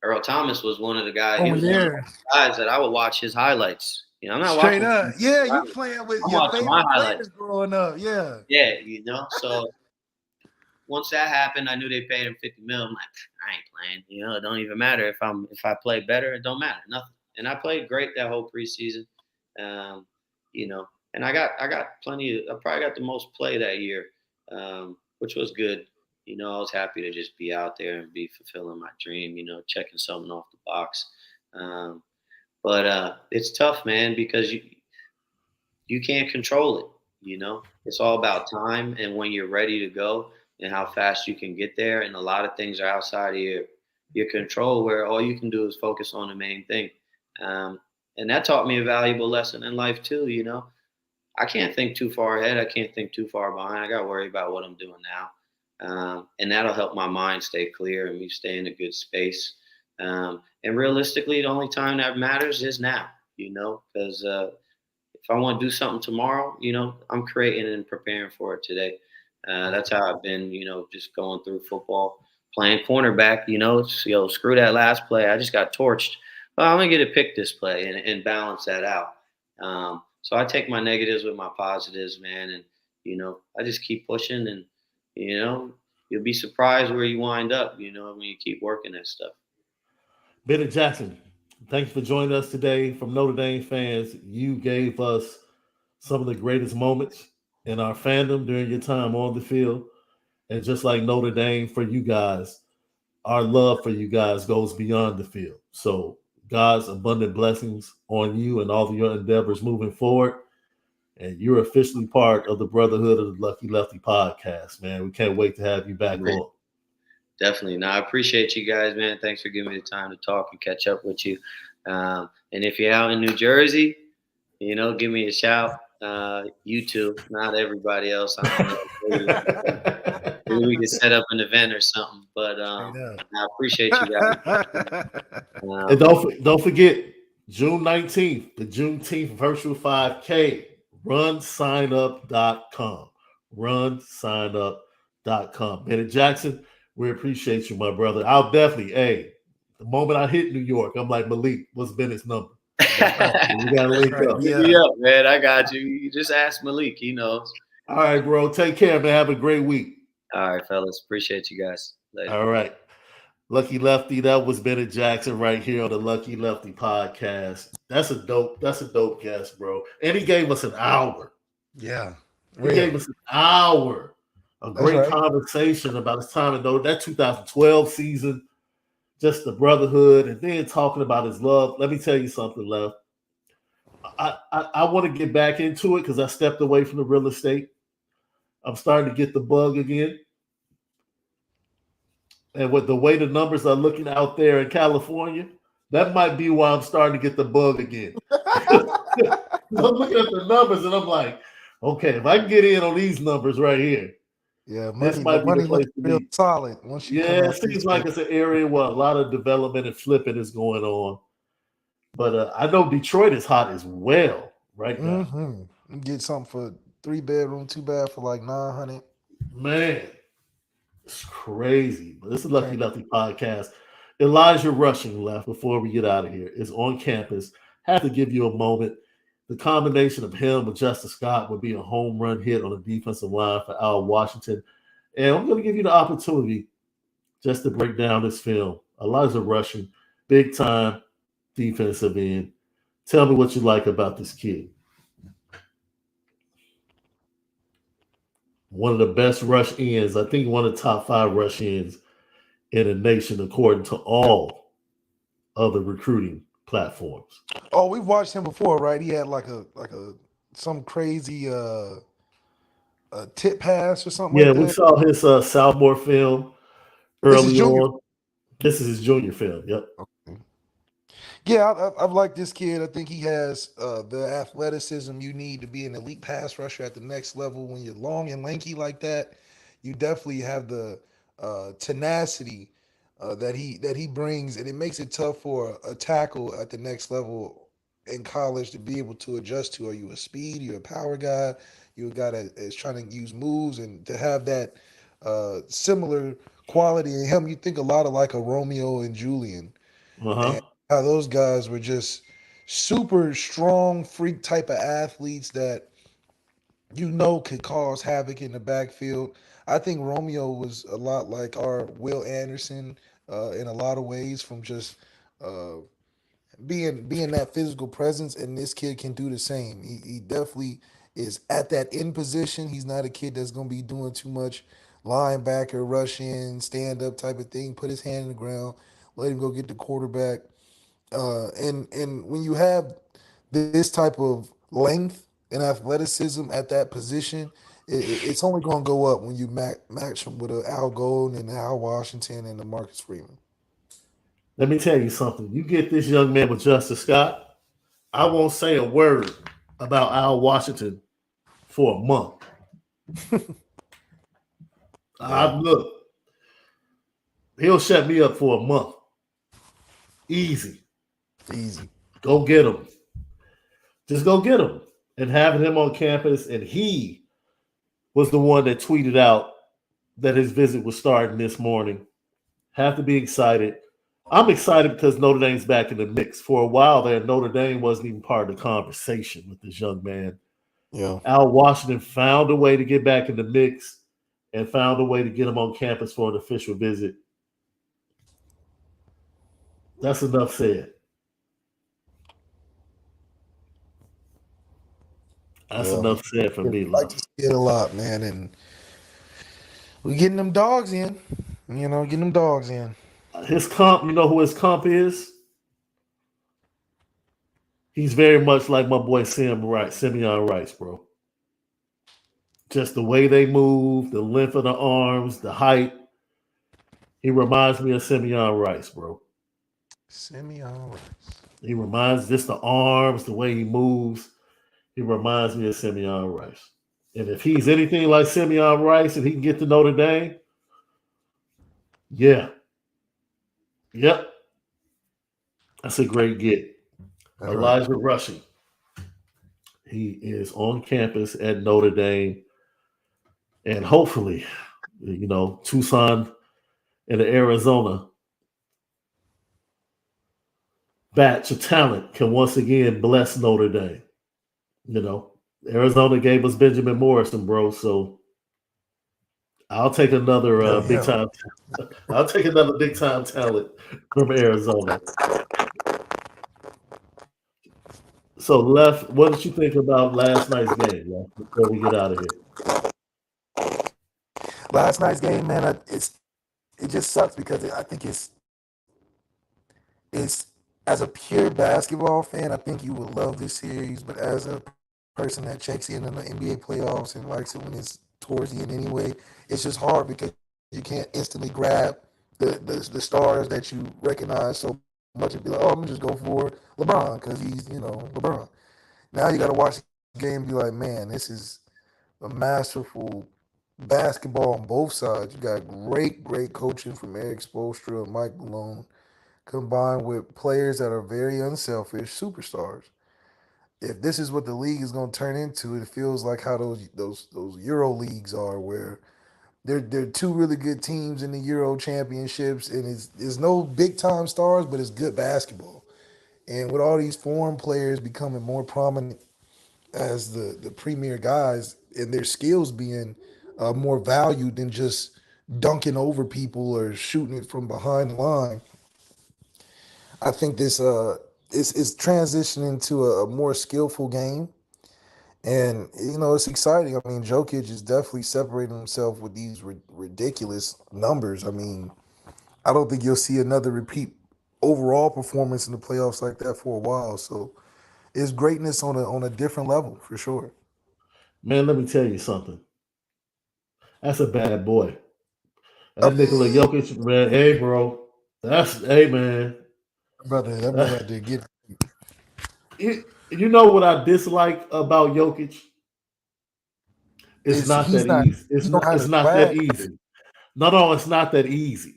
Earl Thomas was one of the guys. He was one of the guys that I would watch his highlights. I'm not straight watching. Up. Yeah, you playing with your favorite players growing up. Yeah. Yeah, So once that happened, I knew they paid him $50 million. I'm like, I ain't playing. It don't even matter if I play better. It don't matter, nothing. And I played great that whole preseason. And I got plenty. I probably got the most play that year, which was good. I was happy to just be out there and be fulfilling my dream. Checking something off the box. But it's tough, man, because you can't control it. It's all about time and when you're ready to go and how fast you can get there. And a lot of things are outside of your control, where all you can do is focus on the main thing. Um, and that taught me a valuable lesson in life too. I can't think too far ahead. I can't think too far behind. I got to worry about what I'm doing now. And that'll help my mind stay clear and me stay in a good space. And realistically, the only time that matters is now, because if I want to do something tomorrow, I'm creating and preparing for it today. That's how I've been, just going through football, playing cornerback. Screw that last play. I just got torched. Well, I'm gonna get a pick this play and balance that out. So I take my negatives with my positives, man, and I just keep pushing, and you'll be surprised where you wind up. When you keep working that stuff. Bennett Jackson, thanks for joining us today. From Notre Dame fans, you gave us some of the greatest moments in our fandom during your time on the field. And just like Notre Dame, for you guys, our love for you guys goes beyond the field. So God's abundant blessings on you and all of your endeavors moving forward. And you're officially part of the Brotherhood of the Lucky Lefty podcast, man. We can't wait to have you back on. Definitely. No, I appreciate you guys, man. Thanks for giving me the time to talk and catch up with you. And if you're out in New Jersey, give me a shout. You two, not everybody else. I don't know. Maybe we could set up an event or something. But I appreciate you guys. And don't forget, June 19th, the Juneteenth virtual 5K, runsignup.com. Runsignup.com. Bennett Jackson, we appreciate you, my brother. I'll definitely, the moment I hit New York, I'm like, Malik, what's Bennett's number? We got to link up. Yeah, man, I got you. You just ask Malik, he knows. All right, bro. Take care, man. Have a great week. All right, fellas. Appreciate you guys. Later. All right. Lucky Lefty, that was Bennett Jackson right here on the Lucky Lefty podcast. That's a dope guest, bro. And he gave us an hour. Yeah. He gave us an hour. A great conversation about his time in that 2012 season, just the brotherhood, and then talking about his love. Let me tell you something, Left. I want to get back into it because I stepped away from the real estate. I'm starting to get the bug again. And with the way the numbers are looking out there in California, that might be why I'm starting to get the bug again. I'm looking at the numbers and I'm like, okay, if I can get in on these numbers right here, this might be the place to be. Solid. It seems like it's an area where a lot of development and flipping is going on. But I know Detroit is hot as well right now. Mm-hmm. Get something for 3-bedroom, 2-bath for like $900. Man, it's crazy. But this is Lucky Lefty podcast. Elijah Rushing left before we get out of here. Is on campus. Have to give you a moment. The combination of him with Justice Scott would be a home run hit on the defensive line for Al Washington. And I'm going to give you the opportunity just to break down this film. Elijah Rushing, big time defensive end. Tell me what you like about this kid. One of the best rush ends. I think one of the top 5 rush ends in the nation, according to all other recruiting platforms. Oh, we've watched him before, right? He had like some crazy tip pass or something. Yeah, we saw his sophomore film early on. This is his junior film. Yep. Okay. Yeah, I've liked this kid. I think he has the athleticism you need to be an elite pass rusher at the next level. When you're long and lanky like that, you definitely have the tenacity that he brings, and it makes it tough for a tackle at the next level in college to be able to adjust to. Are you a speed? You're a power guy. You're a guy that is trying to use moves, and to have that similar quality in him, you think a lot of like a Romeo and Julian. And how those guys were just super strong, freak type of athletes that could cause havoc in the backfield. I think Romeo was a lot like our Will Anderson in a lot of ways, from just being that physical presence, and this kid can do the same. He definitely is at that end position. He's not a kid that's going to be doing too much linebacker, rush in, stand up type of thing. Put his hand in the ground, let him go get the quarterback. And when you have this type of length and athleticism at that position, it's only going to go up when you match him with a Al Golden and Al Washington and a Marcus Freeman. Let me tell you something. You get this young man with Justice Scott, I won't say a word about Al Washington for a month. Look, he'll shut me up for a month. Easy. Go get him. Just go get him. And having him on campus, and he was the one that tweeted out that his visit was starting this morning. Have to be excited. I'm excited because Notre Dame's back in the mix. For a while there, Notre Dame wasn't even part of the conversation with this young man. Yeah. Al Washington found a way to get back in the mix and found a way to get him on campus for an official visit. That's enough said. That's enough said for me, I like to see it a lot, man. And we getting them dogs in. Getting them dogs in. His comp, you know who his comp is? He's very much like my boy Simeon Rice, bro. Just the way they move, the length of the arms, the height. He reminds me of Simeon Rice, bro. Simeon Rice. He reminds just the arms, the way he moves. He reminds me of Simeon Rice. And if he's anything like Simeon Rice and he can get to Notre Dame, yeah. Yep. That's a great get. All Elijah Rushing. He is on campus at Notre Dame. And hopefully, Tucson and the Arizona batch of talent can once again bless Notre Dame. Arizona gave us Benjamin Morrison, bro. So I'll take another big time. I'll take another big time talent from Arizona. So, Left, what did you think about last night's game, Left, before we get out of here? Last night's game, man, it just sucks because I think it's as a pure basketball fan, I think you would love this series, but as a person that checks in on the NBA playoffs and likes it when it's towards the end anyway, it's just hard because you can't instantly grab the stars that you recognize so much and be like, oh, I'm gonna just go for LeBron because he's LeBron. Now you got to watch the game and be like, man, this is a masterful basketball on both sides. You got great coaching from Eric Spoelstra and Mike Malone, combined with players that are very unselfish, superstars. If this is what the league is going to turn into, it feels like how those Euro leagues are, where they're two really good teams in the Euro championships, and it's no big time stars, but it's good basketball. And with all these foreign players becoming more prominent as the premier guys, and their skills being more valued than just dunking over people or shooting it from behind the line, I think this is transitioning to a more skillful game. And, it's exciting. I mean, Jokic is definitely separating himself with these ridiculous numbers. I mean, I don't think you'll see another repeat overall performance in the playoffs like that for a while. So it's greatness on a different level for sure. Man, let me tell you something. That's a bad boy. That Nikola Jokic, man, hey, bro. Hey, man. Brother, that brother did get You know what I dislike about Jokic? It's not that easy. It's not that easy. No, it's not that easy.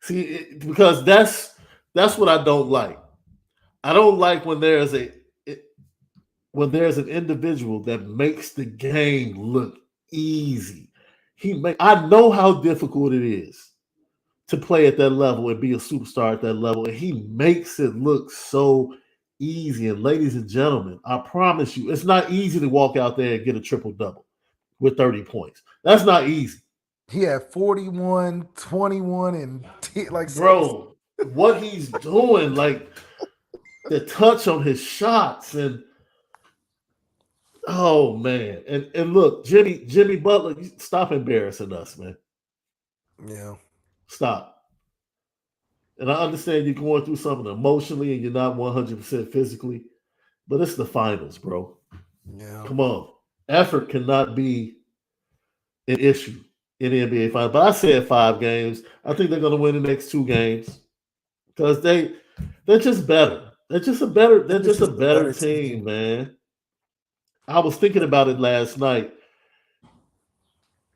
See, because that's what I don't like. I don't like when there's an individual that makes the game look easy. I know how difficult it is to play at that level and be a superstar at that level, and he makes it look so easy. And ladies and gentlemen, I promise you, it's not easy to walk out there and get a triple-double with 30 points. That's not easy. He had 41, 21, and 10, like, bro, what he's doing, like the touch on his shots, and oh man, and look, Jimmy Butler, stop embarrassing us, man. Yeah, stop. And I understand you're going through something emotionally and you're not 100% physically, but it's the finals, bro. Yeah. Come on. Effort cannot be an issue in the NBA finals. But I said 5 games. I think they're going to win the next 2 games because they're just better. They're This just a is the better better team, team. man. I was thinking about it last night.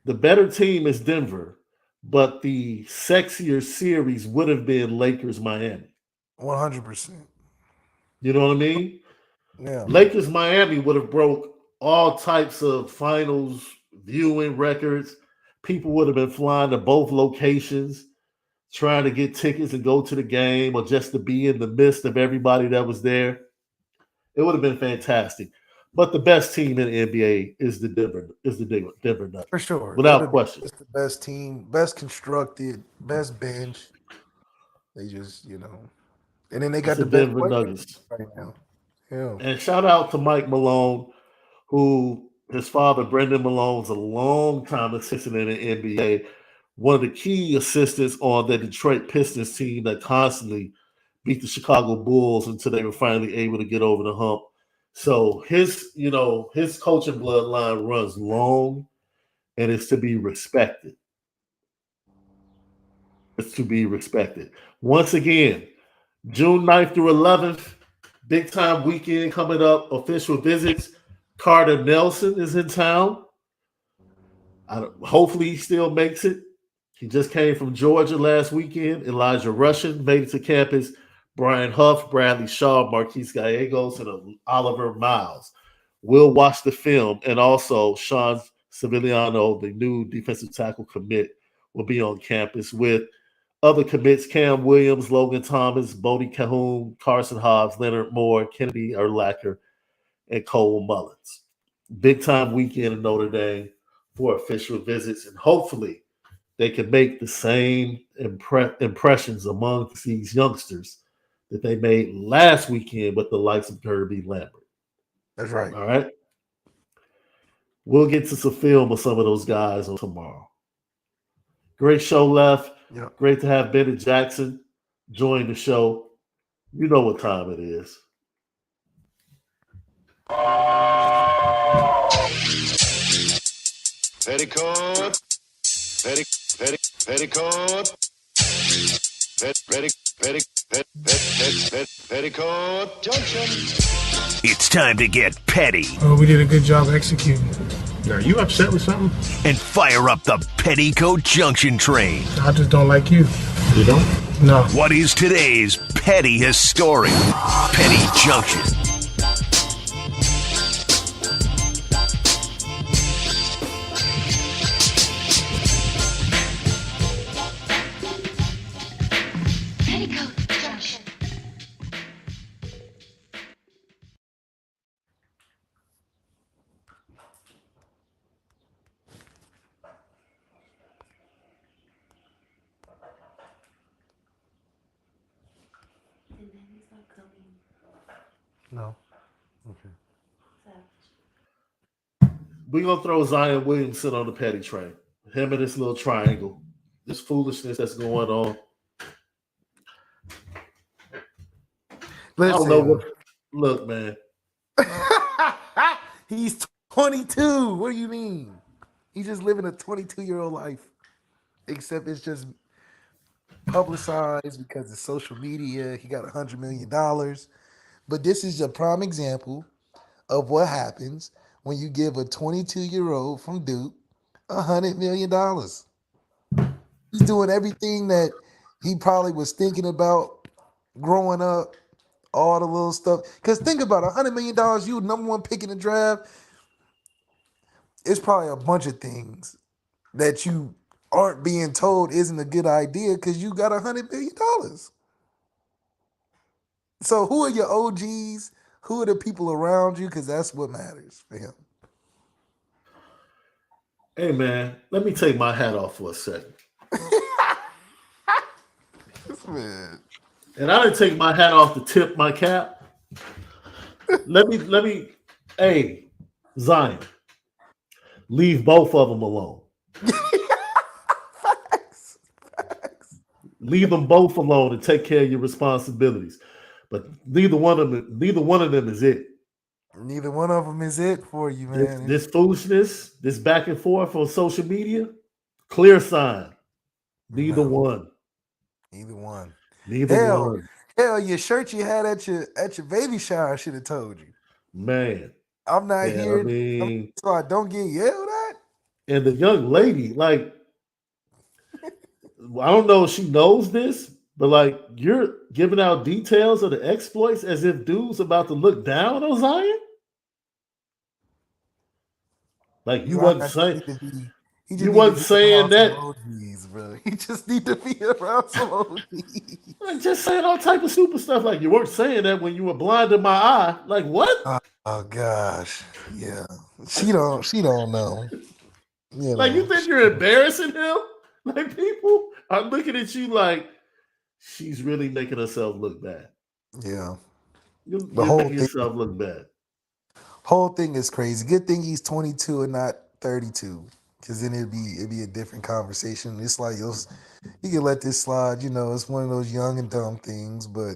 The better team is Denver, but the sexier series would have been Lakers Miami. 100%. You know what I mean? Yeah. Lakers Miami would have broke all types of finals viewing records. People would have been flying to both locations trying to get tickets and go to the game or just to be in the midst of everybody that was there. It would have been fantastic. But the best team in the NBA is the Denver Nuggets. For sure. Without question. It's the best team, best constructed, best bench. They just, and then they It's got the the best Denver players Nuggets. right now. Yeah. And shout out to Mike Malone, who his father, Brendan Malone's a long time assistant in the NBA. One of the key assistants on the Detroit Pistons team that constantly beat the Chicago Bulls until they were finally able to get over the hump. So his coaching bloodline runs long and it's to be respected. It's to be respected. Once again, June 9th through 11th, big time weekend coming up, official visits. Carter Nelson is in town. Hopefully he still makes it. He just came from Georgia last weekend. Elijah Russian made it to campus. Brian Huff, Bradley Shaw, Marquise Gallegos, and Oliver Miles will watch the film. And also Shaun Sevillano, the new defensive tackle commit, will be on campus with other commits: Cam Williams, Logan Thomas, Bodie Cahoon, Carson Hobbs, Leonard Moore, Kennedy Urlacher, and Cole Mullins. Big time weekend in Notre Dame for official visits, and hopefully they can make the same impressions among these youngsters that they made last weekend with the likes of Kirby Lambert. That's right. All right. We'll get to some film of some of those guys on tomorrow. Great show, Left. Yeah. Great to have Bennett Jackson join the show. You know what time it is. Petticoat, petticoat, petticoat junction. It's time to get petty. Oh, we did a good job executing. Are you upset with something? And fire up the Petticoat Junction train. I just don't like you. You don't? No. What is today's petty history? Petty Junction. No. Okay. We're going to throw Zion Williamson on the petty train. Him and this little triangle. This foolishness that's going on. Listen. I don't know what. Look, man. He's 22. What do you mean? He's just living a 22-year-old life. Except it's just publicized because of social media. He got $100 million. But this is a prime example of what happens when you give a 22-year-old from Duke $100 million. He's doing everything that he probably was thinking about growing up, all the little stuff. Because think about it, $100 million, you number one pick in the draft. It's probably a bunch of things that you aren't being told isn't a good idea because you got $100 million. So who are your OGs? Who are the people around you? Because that's what matters for him. Hey, man, let me take my hat off for a second. Man. And I didn't take my hat off to tip my cap. Let me, hey, Zion, leave both of them alone. Facts. Leave them both alone and take care of your responsibilities. But neither one of them is it. Neither one of them is it for you, man. This foolishness, this back and forth on social media, clear sign. Neither one. Neither one. Neither one. Hell, your shirt you had at your baby shower should have told you. Man. I'm not Yeah, here I mean, so I don't get yelled at. And the young lady, like, I don't know if she knows this, but like you're giving out details of the exploits as if dude's about to look down on Zion. Like you wasn't saying that. Emojis, bro. He just need to be around some emojis. Like just saying all type of super stuff. Like you weren't saying that when you were blind in my eye. Like what? Oh gosh, yeah. She don't know. You like know. You think you're embarrassing him? Like people are looking at you like she's really making herself look bad. Yeah, you're making yourself look bad. Whole thing is crazy. Good thing he's 22 and not 32, because then it'd be a different conversation. It's like you can let this slide. You know, it's one of those young and dumb things. But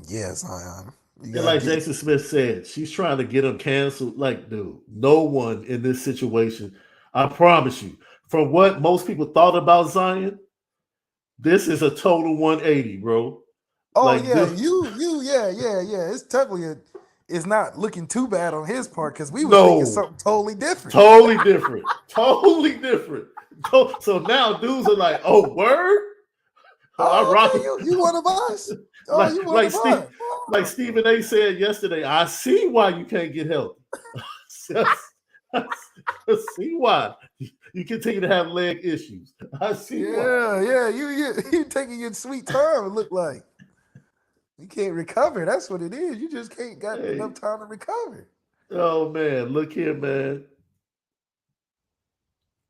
yeah, Zion. Like Jason Smith said, she's trying to get him canceled. Like, dude, no one in this situation, I promise you, from what most people thought about Zion, this is a total 180, bro. Oh, like yeah, yeah. It's definitely it's not looking too bad on his part, because we were thinking something totally different. Totally different. Totally different. So now dudes are like, oh, word? You one of us. Oh, you one of us. Like Stephen A said yesterday, I see why you can't get healthy. I see why you continue to have leg issues. I see why. Yeah, you taking your sweet time. It look like you can't recover. That's what it is. You just can't got enough time to recover. Oh man, look here, man.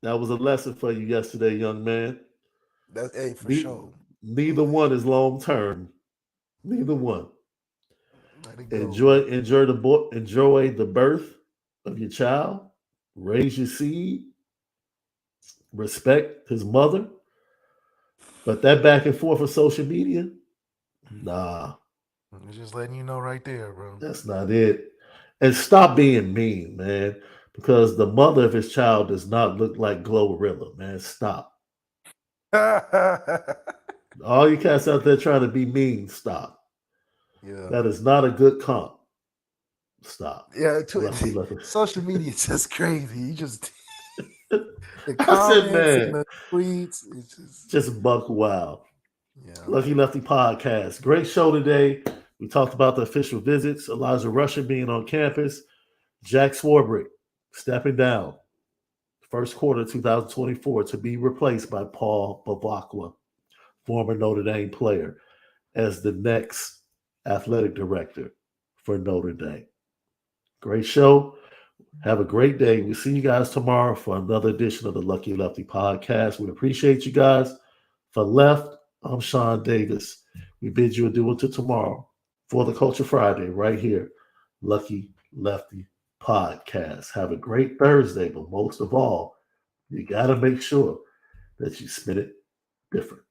That was a lesson for you yesterday, young man. That's for sure. Neither one is long term. Neither one. Enjoy the birth of your child. Raise your seed. Respect his mother. But that back and forth on social media, nah. I'm just letting you know right there, bro. That's not it. And stop being mean, man. Because the mother of his child does not look like Glorilla, man. Stop. All you cats out there trying to be mean, stop. Yeah. That is not a good comp. Stop. Yeah, social media is just crazy. You just the comments and the tweets, it's just buck wild. Yeah. Lucky Lefty podcast. Great show today. We talked about the official visits, Elijah Rusher being on campus, Jack Swarbrick stepping down first quarter 2024 to be replaced by Paul Bavakwa, former Notre Dame player, as the next athletic director for Notre Dame. Great show. Have a great day. We'll see you guys tomorrow for another edition of the Lucky Lefty podcast. We appreciate you guys. For Left, I'm Shaun Davis. We bid you adieu until tomorrow for the Culture Friday right here, Lucky Lefty podcast. Have a great Thursday, but most of all, you got to make sure that you spin it different.